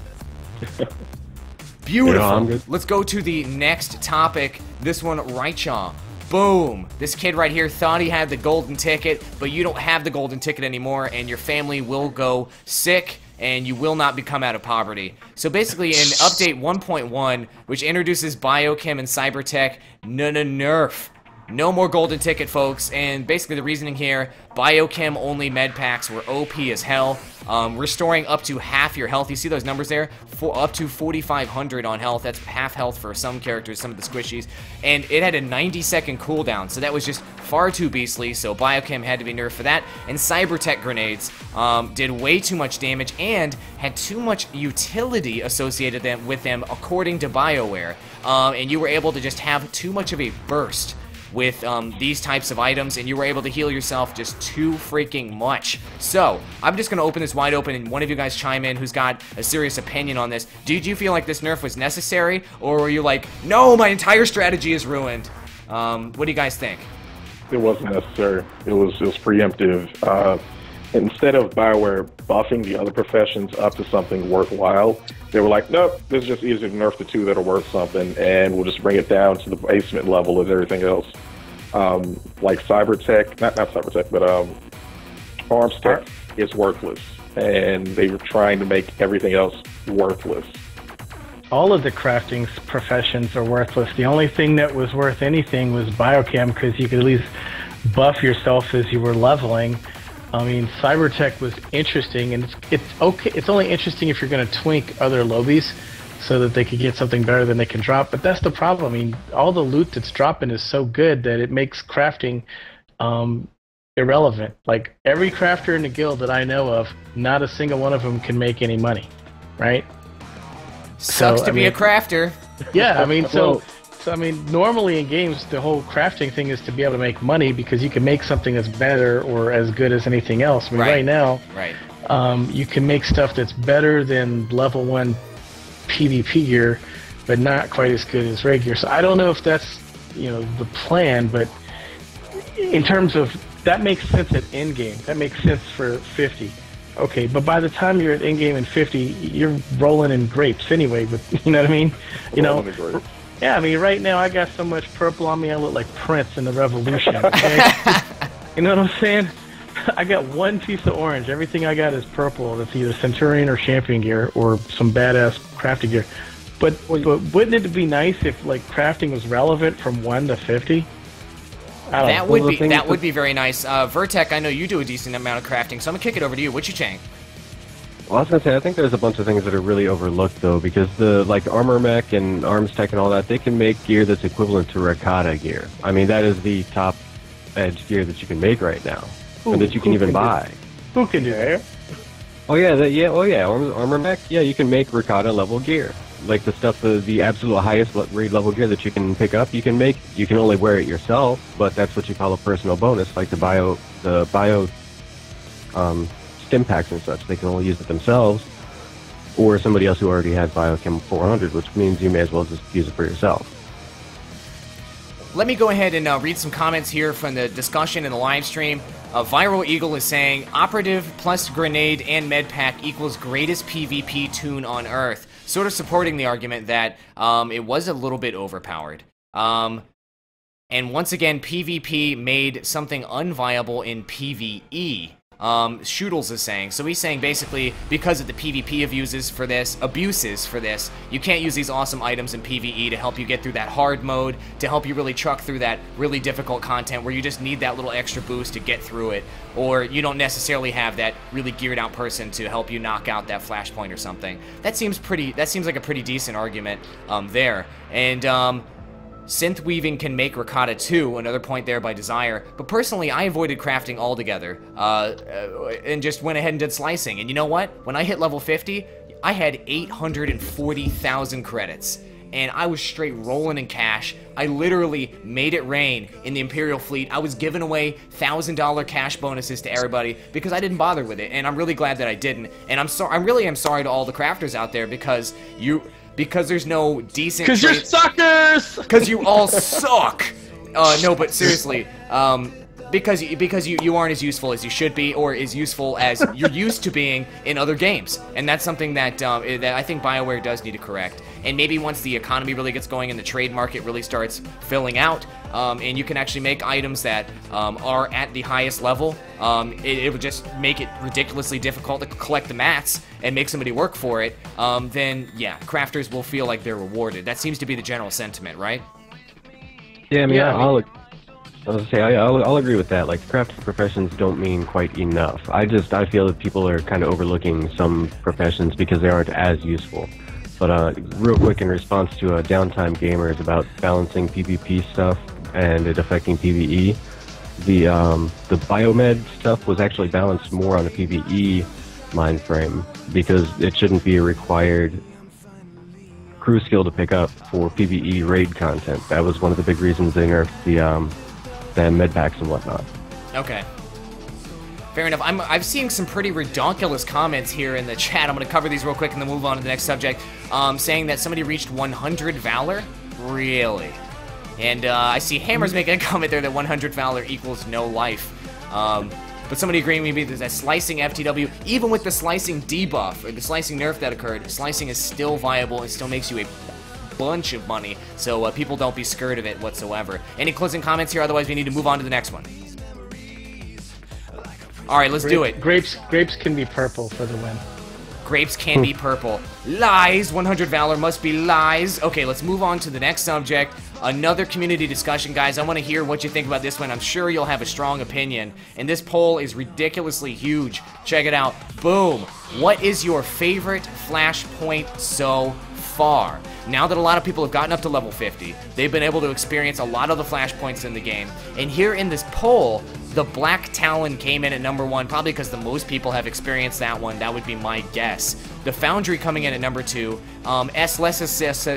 Beautiful. Yeah, let's go to the next topic. This one, Raicha. Boom. This kid right here thought he had the golden ticket, but you don't have the golden ticket anymore, and your family will go sick, and you will not become out of poverty. So basically, in Update 1.1, which introduces BioChem and Cybertech, Nerf. No more golden ticket, folks, and basically the reasoning here, BioChem only med packs were OP as hell, restoring up to half your health. You see those numbers there? Up to 4,500 on health. That's half health for some characters, some of the squishies, and it had a 90-second cooldown, so that was just far too beastly, so BioChem had to be nerfed for that, and Cybertech grenades did way too much damage and had too much utility associated with them according to BioWare, and you were able to just have too much of a burst with these types of items, and you were able to heal yourself just too freaking much. So, I'm just going to open this wide open, and one of you guys chime in who's got a serious opinion on this. Did you feel like this nerf was necessary, or were you like, no, my entire strategy is ruined? What do you guys think? It wasn't necessary. It was preemptive. Instead of BioWare buffing the other professions up to something worthwhile, they were like, nope, this is just easier to nerf the two that are worth something, and we'll just bring it down to the basement level of everything else. Like Cybertech, not Cybertech, but Arms Tech is worthless, and they were trying to make everything else worthless. All of the crafting professions are worthless. The only thing that was worth anything was BioChem, because you could at least buff yourself as you were leveling. I mean, Cybertech was interesting, and it's okay. It's only interesting if you're going to twink other lobbies so that they could get something better than they can drop. But that's the problem. I mean, all the loot that's dropping is so good that it makes crafting irrelevant. Like, every crafter in the guild that I know of, not a single one of them can make any money, right? Sucks to be a crafter. Yeah, I mean, so I mean, normally in games, the whole crafting thing is to be able to make money because you can make something that's better or as good as anything else. I mean, right now, you can make stuff that's better than level 1 PvP gear, but not quite as good as reg gear. So I don't know if that's, the plan, but in terms of, that makes sense at endgame. That makes sense for 50. Okay, but by the time you're at endgame in 50, you're rolling in grapes anyway, but you know what I mean? Yeah, I mean, right now I got so much purple on me, I look like Prince in the Revolution. Okay? You know what I'm saying? I got one piece of orange. Everything I got is purple. That's either Centurion or Champion gear or some badass crafting gear. But wouldn't it be nice if like crafting was relevant from 1 to 50? That would be very nice. Vertec, I know you do a decent amount of crafting, so I'm gonna kick it over to you. What you saying? Well, I was going to say, I think there's a bunch of things that are really overlooked, though, because the Armor Mech and Arms Tech and all that, they can make gear that's equivalent to Rakata gear. I mean, that is the top-edge gear that you can make right now, and that you can even buy. Who can do that? Oh, yeah, Armor Mech, yeah, you can make Rakata-level gear. Like the stuff, the absolute highest grade level gear that you can pick up, you can make. You can only wear it yourself, but that's what you call a personal bonus, like the bio stim packs and such. They can only use it themselves, or somebody else who already has BioChem 400, which means you may as well just use it for yourself. Let me go ahead and read some comments here from the discussion in the live stream. Viral Eagle is saying, operative plus grenade and med pack equals greatest PvP tune on Earth. sort of supporting the argument that it was a little bit overpowered. And once again, PvP made something unviable in PvE. Shootles is saying. So he's saying basically because of the PvP abuses for this, you can't use these awesome items in PvE to help you get through that hard mode, to help you really truck through that really difficult content where you just need that little extra boost to get through it, or you don't necessarily have that really geared out person to help you knock out that flashpoint or something. That seems like a pretty decent argument there. And synth weaving can make Ricotta too, another point there by Desire. But personally, I avoided crafting altogether, and just went ahead and did slicing. And you know what? When I hit level 50, I had 840,000 credits. And I was straight rolling in cash. I literally made it rain in the Imperial Fleet. I was giving away $1,000 cash bonuses to everybody because I didn't bother with it. And I'm really glad that I didn't. And I really am sorry to all the crafters out there because there's no decent. Because you're suckers. Because you all suck. No, but seriously, because you aren't as useful as you should be, or as useful as you're used to being in other games, and that's something that that I think BioWare does need to correct. And maybe once the economy really gets going and the trade market really starts filling out, and you can actually make items that are at the highest level, it would just make it ridiculously difficult to collect the mats and make somebody work for it. Then yeah, crafters will feel like they're rewarded. That seems to be the general sentiment, right? Yeah, I mean, I'll agree with that. Like, the crafting professions don't mean quite enough. I feel that people are kind of overlooking some professions because they aren't as useful. But real quick, in response to Downtime Gamers about balancing PvP stuff and it affecting PvE, the biomed stuff was actually balanced more on the PvE mind frame because it shouldn't be a required crew skill to pick up for PvE raid content. That was one of the big reasons they nerfed the med packs and whatnot. Okay. Fair enough. I'm seeing some pretty redonkulous comments here in the chat. I'm going to cover these real quick and then move on to the next subject. Saying that somebody reached 100 Valor? Really? And I see Hammer's making a comment there that 100 Valor equals no life. But somebody agreeing with me that slicing FTW, even with the slicing debuff, or the slicing nerf that occurred, slicing is still viable and still makes you a bunch of money, so people don't be scared of it whatsoever. Any closing comments here? Otherwise, we need to move on to the next one. All right, let's do it. Grapes can be purple for the win. Grapes can be purple. Lies. 100 Valor must be lies. Okay, let's move on to the next subject. Another community discussion, guys. I want to hear what you think about this one. I'm sure you'll have a strong opinion. And this poll is ridiculously huge. Check it out. Boom. What is your favorite Flashpoint so far? Now that a lot of people have gotten up to level 50, they've been able to experience a lot of the flashpoints in the game. And here in this poll, the Black Talon came in at #1, probably because the most people have experienced that one. That would be my guess. The Foundry coming in at #2.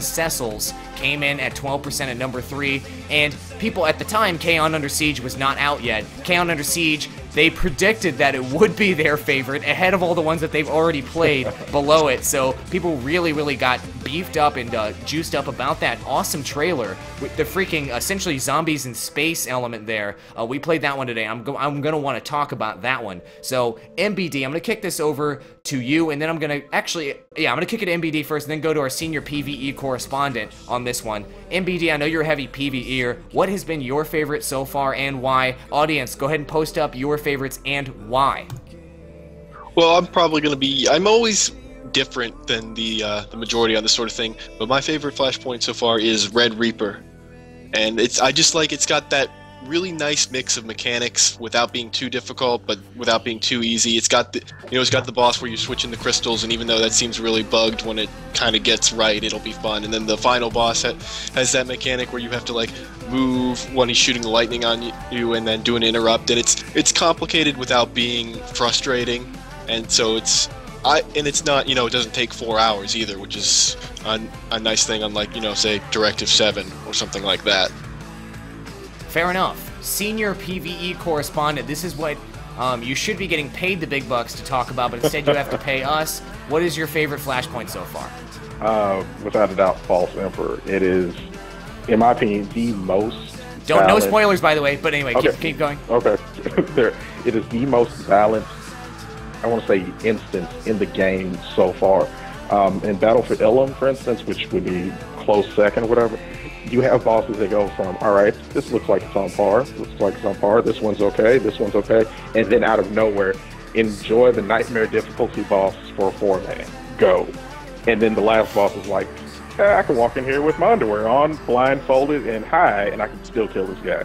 Cecils came in at 12% at #3. And people at the time, K-On! Under Siege was not out yet. K-On! Under Siege, they predicted that it would be their favorite ahead of all the ones that they've already played below it. So people really got beefed up and juiced up about that awesome trailer with the freaking essentially zombies in space element there. We played that one today. I'm gonna want to talk about that one. So MBD, I'm gonna kick this over to you, and then I'm gonna kick it to MBD first, and then go to our senior PvE correspondent on this one. MBD, I know you're a heavy PvEer. What has been your favorite so far, and why? Audience, go ahead and post up your favorites and why. Well, I'm always different than the majority on this sort of thing, but my favorite Flashpoint so far is Red Reaper, and it's got that really nice mix of mechanics without being too difficult, but without being too easy. It's got the boss where you're switching the crystals, and even though that seems really bugged, when it kind of gets right, it'll be fun. And then the final boss has that mechanic where you have to like move when he's shooting lightning on you, and then do an interrupt. And it's complicated without being frustrating, and so it's not, it doesn't take 4 hours either, which is a nice thing, unlike, say Directive 7 or something like that. Fair enough. Senior PvE correspondent, this is what you should be getting paid the big bucks to talk about, but instead you have to pay us. What is your favorite Flashpoint so far? Without a doubt, False Emperor. It is, in my opinion, the most no spoilers, by the way, but anyway, okay. keep going. Okay. It is the most balanced, I want to say, instance in the game so far. In Battle for Ilum, for instance, which would be close second or whatever, you have bosses that go from, all right, this looks like it's on par, this looks like it's on par, this one's okay, and then out of nowhere, enjoy the nightmare difficulty boss for a 4-man. Go. And then the last boss is like, I can walk in here with my underwear on, blindfolded and high, and I can still kill this guy.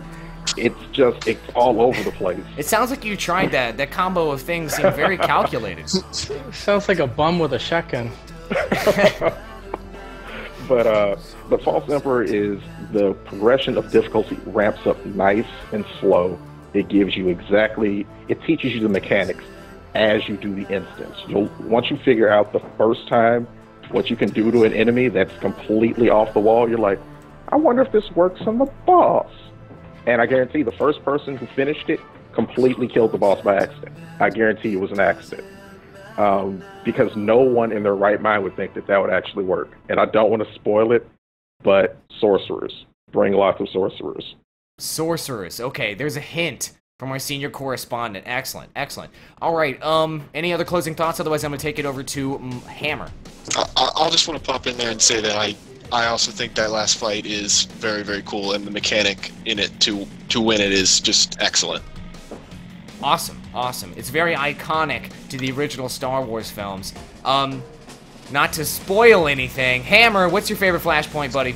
It's all over the place. It sounds like you tried that. That combo of things seemed very calculated. Sounds like a bum with a shotgun. But the False Emperor is the progression of difficulty ramps up nice and slow. It gives you it teaches you the mechanics as you do the instance. Once you figure out the first time what you can do to an enemy that's completely off the wall, you're like, I wonder if this works on the boss. And I guarantee the first person who finished it completely killed the boss by accident. I guarantee it was an accident. Because no one in their right mind would think that would actually work. And I don't want to spoil it, but sorcerers. Bring lots of sorcerers. Sorcerers. Okay, there's a hint from our senior correspondent. Excellent, excellent. All right, any other closing thoughts? Otherwise, I'm going to take it over to Hammer. I'll just want to pop in there and say that I also think that last fight is very, very cool, and the mechanic in it to win it is just excellent. Awesome, awesome. It's very iconic to the original Star Wars films. Not to spoil anything, Hammer, what's your favorite Flashpoint, buddy?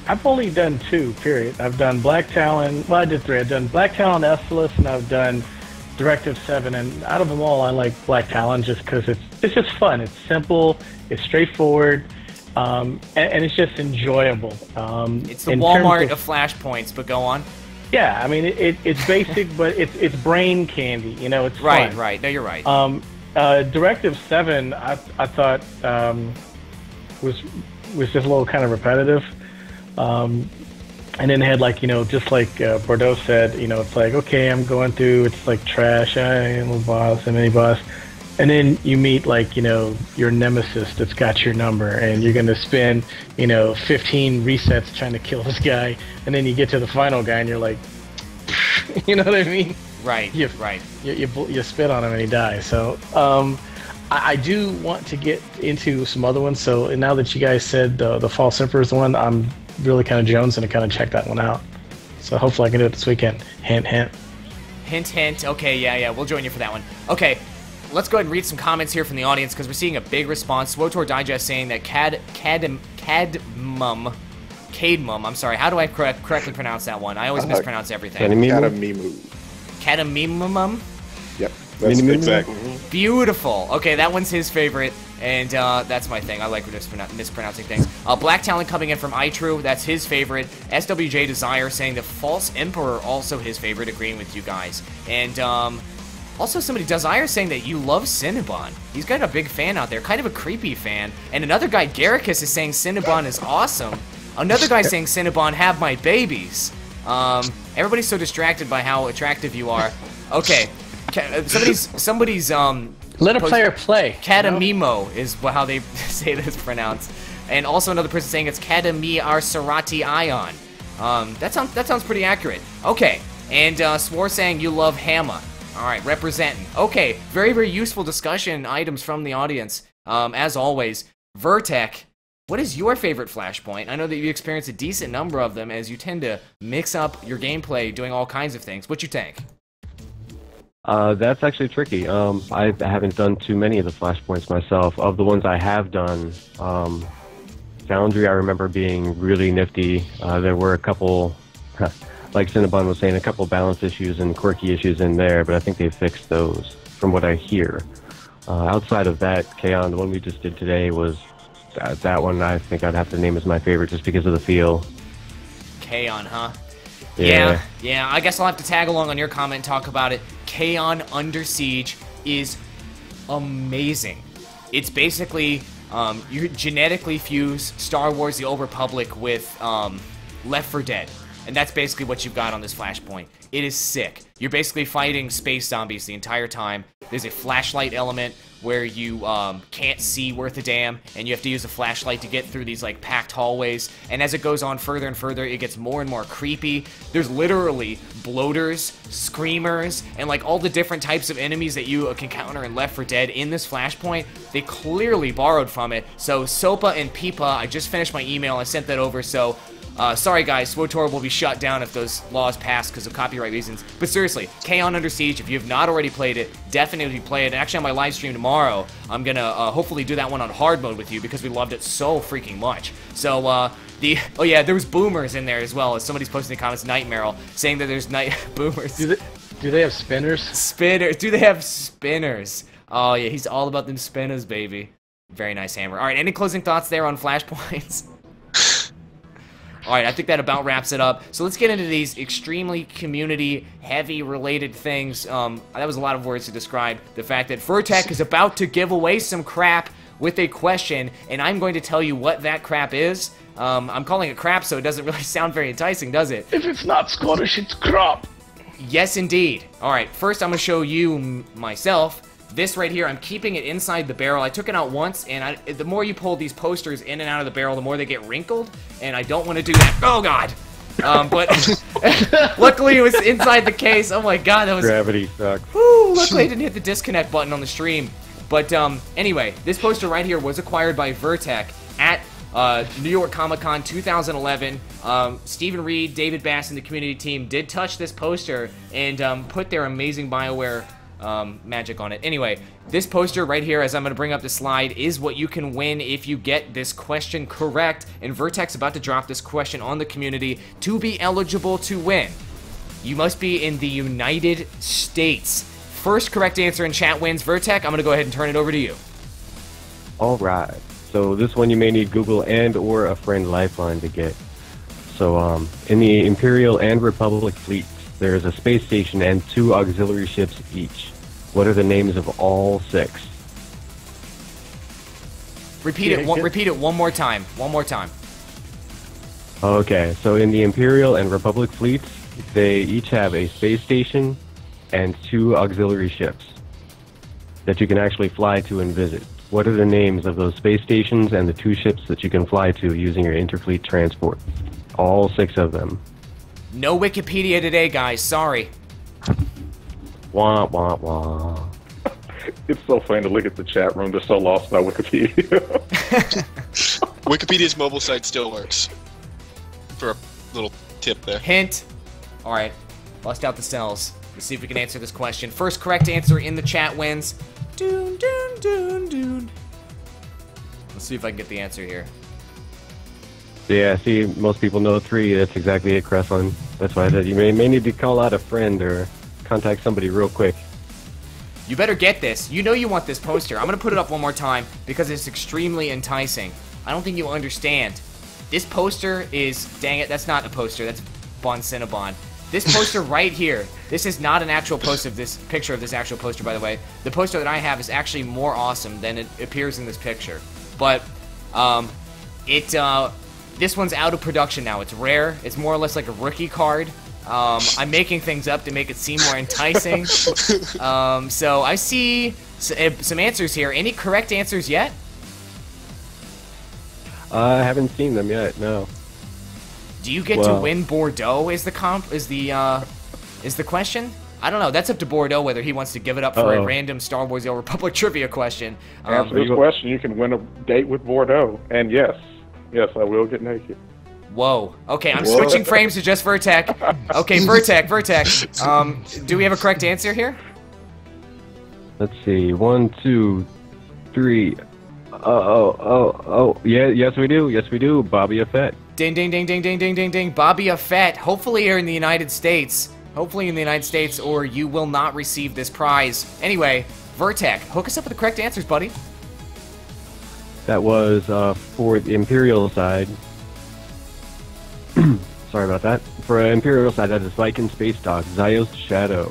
I've only done 2, period. I've done Black Talon, well, I did 3. I've done Black Talon Estalus, and I've done Directive 7, and out of them all, I like Black Talon just because it's just fun. It's simple, it's straightforward, and it's just enjoyable. It's the Walmart of Flashpoints, but go on. Yeah, I mean, it's basic, but it's brain candy, you know, it's right, fun. Right, no, you're right. Directive 7, I thought was just a little kind of repetitive. And then had like, you know, just like Bordeaux said, you know, it's like, okay, I'm going through, it's like trash, I am a boss, a mini boss. And then you meet like, you know, your nemesis that's got your number, and you're going to spend, you know, 15 resets trying to kill this guy. And then you get to the final guy and you're like, you know what I mean? Right, right. You spit on him and he dies. So I do want to get into some other ones. So now that you guys said the False Emperor is the one, I'm really kind of jonesing to kind of check that one out. So hopefully I can do it this weekend. Hint, hint. Hint, hint. Okay, yeah, we'll join you for that one. Okay, let's go ahead and read some comments here from the audience because we're seeing a big response. SWTOR Digest saying that Cadmum, I'm sorry, how do I correctly pronounce that one? I always mispronounce everything. Cadmum? Yep, that's exactly. Beautiful. Okay, that one's his favorite, and that's my thing. I like mispronouncing things. Black Talent coming in from iTrue, that's his favorite. SWJ Desire saying the False Emperor, also his favorite, agreeing with you guys. And also somebody, Desire, saying that you love Cinnabon. He's got a big fan out there, kind of a creepy fan. And another guy, Garricus, is saying Cinnabon is awesome. Another guy saying Cinnabon, have my babies. Everybody's so distracted by how attractive you are. Okay, somebody's let a player play. Kadamimo is how they say this pronounced. And also another person saying it's Kadami Arsarati Ion. That sounds pretty accurate. Okay, and Swore saying you love Hammer. All right, representing. Okay, very, very useful discussion items from the audience. As always, Vertec, what is your favorite Flashpoint? I know that you experience a decent number of them as you tend to mix up your gameplay doing all kinds of things. What you think? That's actually tricky. I haven't done too many of the Flashpoints myself. Of the ones I have done, Foundry I remember being really nifty. There were a couple, like Cinnabon was saying, a couple balance issues and quirky issues in there, but I think they fixed those from what I hear. Outside of that, Kaon, the one we just did today, was that one I think I'd have to name as my favorite just because of the feel. Kaon, huh? Yeah, I guess I'll have to tag along on your comment and talk about it. Kaon Under Siege is amazing. It's basically, you genetically fuse Star Wars The Old Republic with Left 4 Dead. And that's basically what you've got on this Flashpoint. It is sick. You're basically fighting space zombies the entire time. There's a flashlight element where you can't see worth a damn, and you have to use a flashlight to get through these like packed hallways. And as it goes on further and further, it gets more and more creepy. There's literally bloaters, screamers, and like all the different types of enemies that you can counter in Left 4 Dead in this Flashpoint. They clearly borrowed from it. So SOPA and PIPA, I just finished my email, I sent that over, so sorry guys, SWTOR will be shut down if those laws pass because of copyright reasons. But seriously, K-On! Under Siege, if you have not already played it, definitely play it. And actually on my live stream tomorrow, I'm gonna hopefully do that one on hard mode with you because we loved it so freaking much. So, oh yeah, there was boomers in there as well, as somebody's posting in the comments, Nightmare, saying that there's boomers. Do they have spinners? Spinners, do they have spinners? Oh yeah, he's all about them spinners, baby. Very nice hammer. Alright, any closing thoughts there on Flashpoints? Alright, I think that about wraps it up. So let's get into these extremely community-heavy related things. That was a lot of words to describe the fact that Vertech is about to give away some crap with a question, and I'm going to tell you what that crap is. I'm calling it crap, so it doesn't really sound very enticing, does it? If it's not Scottish, it's crap. Yes, indeed. Alright, first I'm going to show you myself. This right here, I'm keeping it inside the barrel. I took it out once, and the more you pull these posters in and out of the barrel, the more they get wrinkled, and I don't want to do that. Oh, God! But luckily it was inside the case. Oh, my God, that was... Gravity sucks. Woo! Luckily I didn't hit the disconnect button on the stream. But anyway, this poster right here was acquired by Vertech at New York Comic Con 2011. Stephen Reed, David Bass, and the community team did touch this poster and put their amazing BioWare magic on it. Anyway, this poster right here, as I'm going to bring up the slide, is what you can win if you get this question correct. And Vertech's about to drop this question on the community. To be eligible to win, you must be in the United States. First correct answer in chat wins. Vertech, I'm going to go ahead and turn it over to you. All right. So this one you may need Google and or a friend lifeline to get. So in the Imperial and Republic fleets, there is a space station and 2 auxiliary ships each. What are the names of all 6? Repeat it one more time. One more time. Okay, so in the Imperial and Republic fleets, they each have a space station and 2 auxiliary ships that you can actually fly to and visit. What are the names of those space stations and the 2 ships that you can fly to using your interfleet transport? All 6 of them. No Wikipedia today, guys. Sorry. Wah, wah, wah. It's so funny to look at the chat room. They're so lost by Wikipedia. Wikipedia's mobile site still works. For a little tip there. Hint. Alright. Bust out the cells. Let's see if we can answer this question. First correct answer in the chat wins. Doon, doon, doon, doon. Let's see if I can get the answer here. Yeah, see, most people know 3. That's exactly it, Cresslin. That's why I said you may need to call out a friend or contact somebody real quick. You better get this. You know you want this poster. I'm going to put it up one more time because it's extremely enticing. I don't think you understand. This poster is... Dang it, that's not a poster. That's Bon Cinnabon. This poster right here, this is not an actual poster of this picture of this actual poster, by the way. The poster that I have is actually more awesome than it appears in this picture. But, this one's out of production now. It's rare. It's more or less like a rookie card. I'm making things up to make it seem more enticing. So I see some answers here. Any correct answers yet? I haven't seen them yet, no. Do you get to win Bordeaux is the question? I don't know. That's up to Bordeaux whether he wants to give it up for a random Star Wars The Old Republic trivia question. Answer this question, you can win a date with Bordeaux. And yes, I will get naked. Whoa. Okay, I'm switching frames to just Vertech. Okay, Vertech. Do we have a correct answer here? Let's see. 1, 2, 3. Yeah, yes we do. Bobby Fett. Ding, ding, ding, ding, ding, ding, ding, ding. Bobby Fett. Hopefully you're in the United States. Or you will not receive this prize. Anyway, Vertech, hook us up with the correct answers, buddy. That was for the Imperial side. Sorry about that. For Imperial side, that is Viking Space Dock, Ziost Shadow,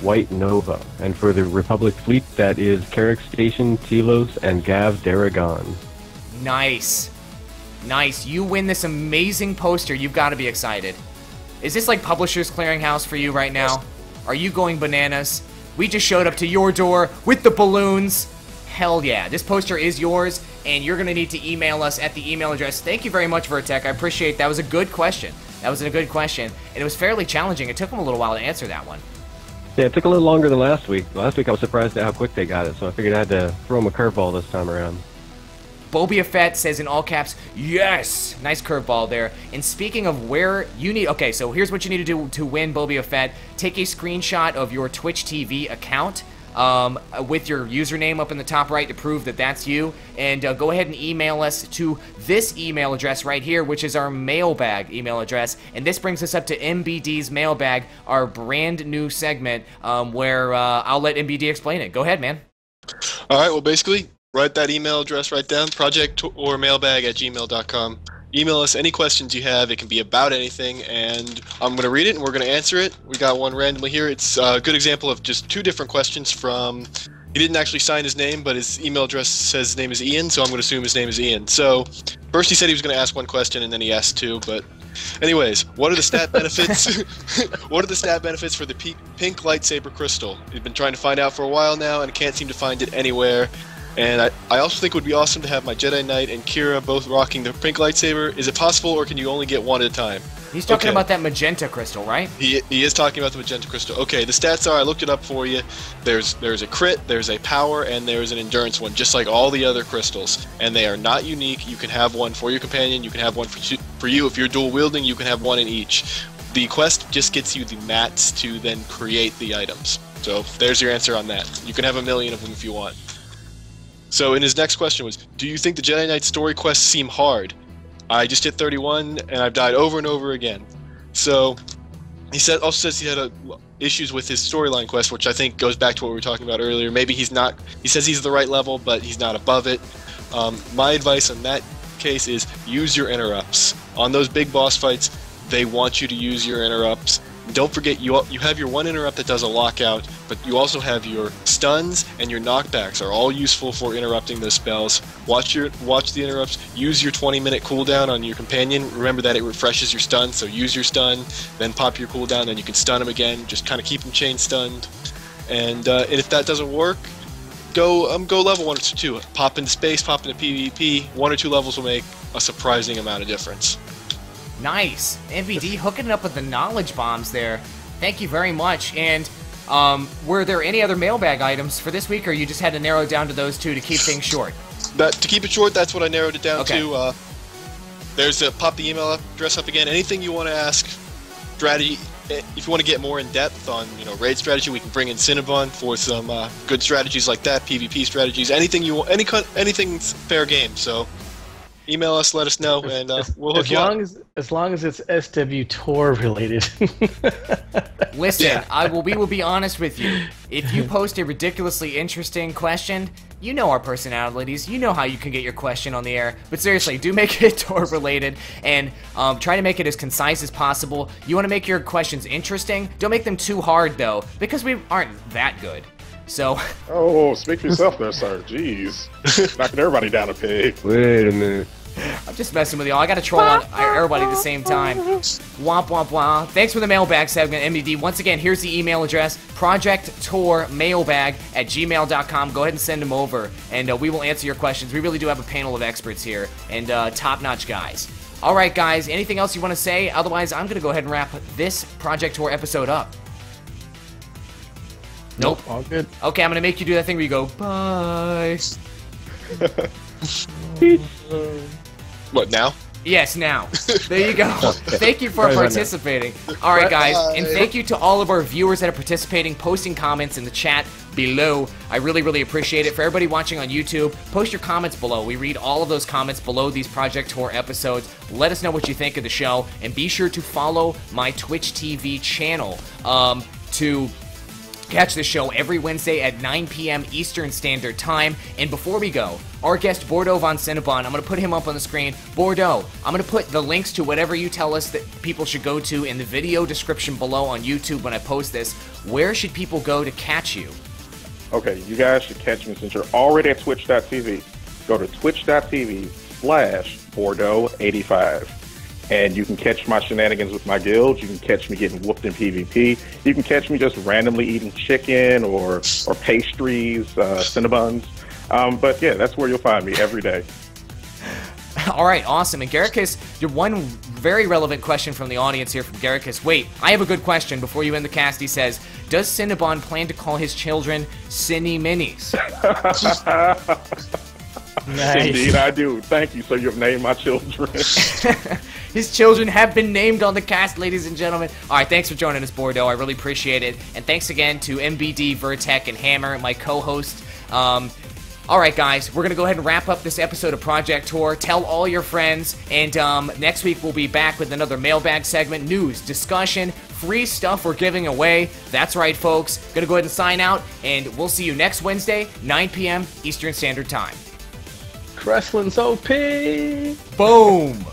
White Nova. And for the Republic fleet, that is Carrick Station, Telos, and Gav Daragon. Nice. Nice. You win this amazing poster. You've got to be excited. Is this like Publishers Clearinghouse for you right now? Are you going bananas? We just showed up to your door with the balloons. Hell yeah. This poster is yours, and you're going to need to email us at the email address. Thank you very much, Vertec. I appreciate it. That was a good question. That was a good question, and it was fairly challenging. It took them a little while to answer that one. Yeah, it took a little longer than last week. Last week I was surprised at how quick they got it, so I figured I had to throw them a curveball this time around. Boba Fett says in all caps, yes! Nice curveball there. And speaking of where you need... Okay, so here's what you need to do to win Boba Fett. Take a screenshot of your Twitch TV account with your username up in the top right to prove that that's you. And go ahead and email us to this email address right here, which is our mailbag email address. And this brings us up to MBD's mailbag, our brand new segment where I'll let MBD explain it. Go ahead, man. All right, well, basically... write that email address right down, projecttormailbag@gmail.com. Email us any questions you have. It can be about anything, and I'm going to read it, and we're going to answer it. We got one randomly here. It's a good example of just 2 different questions from... He didn't actually sign his name, but his email address says his name is Ian, so I'm going to assume his name is Ian. So, first he said he was going to ask 1 question, and then he asked 2, but... Anyways, what are the stat benefits? What are the stat benefits for the pink lightsaber crystal? We've been trying to find out for a while now, and can't seem to find it anywhere. And I also think it would be awesome to have my Jedi Knight and Kira both rocking the pink lightsaber. Is it possible, or can you only get one at a time? He's talking about that magenta crystal, right? He is talking about the magenta crystal. Okay, the stats are, I looked it up for you. There's a crit, there's a power, and there's an endurance one, just like all the other crystals. And they are not unique. You can have one for your companion, you can have one for you. If you're dual wielding, you can have one in each. The quest just gets you the mats to then create the items. So there's your answer on that. You can have 1,000,000 of them if you want. So, and his next question was, do you think the Jedi Knight story quests seem hard? I just hit 31, and I've died over and over again. So, he also says he had issues with his storyline quest, which I think goes back to what we were talking about earlier. Maybe he's not, he says he's the right level, but he's not above it. My advice on that case is use your interrupts. On those big boss fights, they want you to use your interrupts. Don't forget, you have your one interrupt that does a lockout, but you also have your stuns and your knockbacks are all useful for interrupting those spells. Watch the interrupts. Use your 20-minute cooldown on your companion. Remember that it refreshes your stun, so use your stun, then pop your cooldown, then you can stun him again. Just kind of keep him chain stunned. And if that doesn't work, go level 1 or 2. Pop into space, pop into PvP. 1 or 2 levels will make a surprising amount of difference. Nice. MBD hooking it up with the knowledge bombs there. Thank you very much. And were there any other mailbag items for this week, or you just had to narrow it down to those 2 to keep things short? To keep it short, that's what I narrowed it down to. There's pop the email address up again. Anything you want to ask, strategy. If you want to get more in depth on raid strategy, we can bring in Cinnabon for some good strategies like that. PvP strategies. Anything you want. Anything's fair game. So. Email us, let us know, and we'll hook you up. As long as it's SWTOR related. Listen, we will be honest with you. If you post a ridiculously interesting question, you know our personalities. You know how you can get your question on the air. But seriously, do make it TOR related, and try to make it as concise as possible. You want to make your questions interesting? Don't make them too hard, though, because we aren't that good. So. Oh, speak for yourself there, sir. Jeez. Knocking everybody down a peg. Wait a minute. I'm just messing with y'all. I gotta troll on everybody at the same time. Womp womp womp. Thanks for the mailbag segment, MBD. Once again, here's the email address, projecttormailbag@gmail.com. Go ahead and send them over, and we will answer your questions. We really do have a panel of experts here, and top-notch guys. All right, guys, anything else you want to say? Otherwise, I'm gonna go ahead and wrap this Project TOR episode up. Nope. All good. Okay, I'm gonna make you do that thing where you go, bye. What, now? Yes, now. There you go. Thank you for participating. All right, guys, and thank you to all of our viewers that are participating, posting comments in the chat below. I really, really appreciate it. For everybody watching on YouTube, post your comments below. We read all of those comments below these Project TOR episodes. Let us know what you think of the show, and be sure to follow my Twitch TV channel to catch the show every Wednesday at 9 p.m. Eastern Standard Time. And before we go, our guest Bordeaux von Cinnabon, I'm going to put him up on the screen. Bordeaux, I'm going to put the links to whatever you tell us that people should go to in the video description below on YouTube when I post this. Where should people go to catch you? Okay, you guys should catch me since you're already at twitch.tv. Go to twitch.tv/Bordeaux85. And you can catch my shenanigans with my guild. You can catch me getting whooped in PvP. You can catch me just randomly eating chicken or pastries, Cinnabons. But yeah, that's where you'll find me every day. All right, awesome. And Garricus, your one very relevant question from the audience here from Garricus. Wait, I have a good question before you end the cast. He says, does Cinnabon plan to call his children Cinny Minis? Nice. Indeed, I do. Thank you. So you've named my children. His children have been named on the cast, ladies and gentlemen. All right, thanks for joining us, Bordeaux. I really appreciate it. And thanks again to MBD, Vertec, and Hammer, my co-host. All right, guys, we're going to go ahead and wrap up this episode of Project TOR. Tell all your friends, and next week we'll be back with another mailbag segment, news, discussion, free stuff we're giving away. That's right, folks. Going to go ahead and sign out, and we'll see you next Wednesday, 9 p.m. Eastern Standard Time. Wrestling's OP. Boom.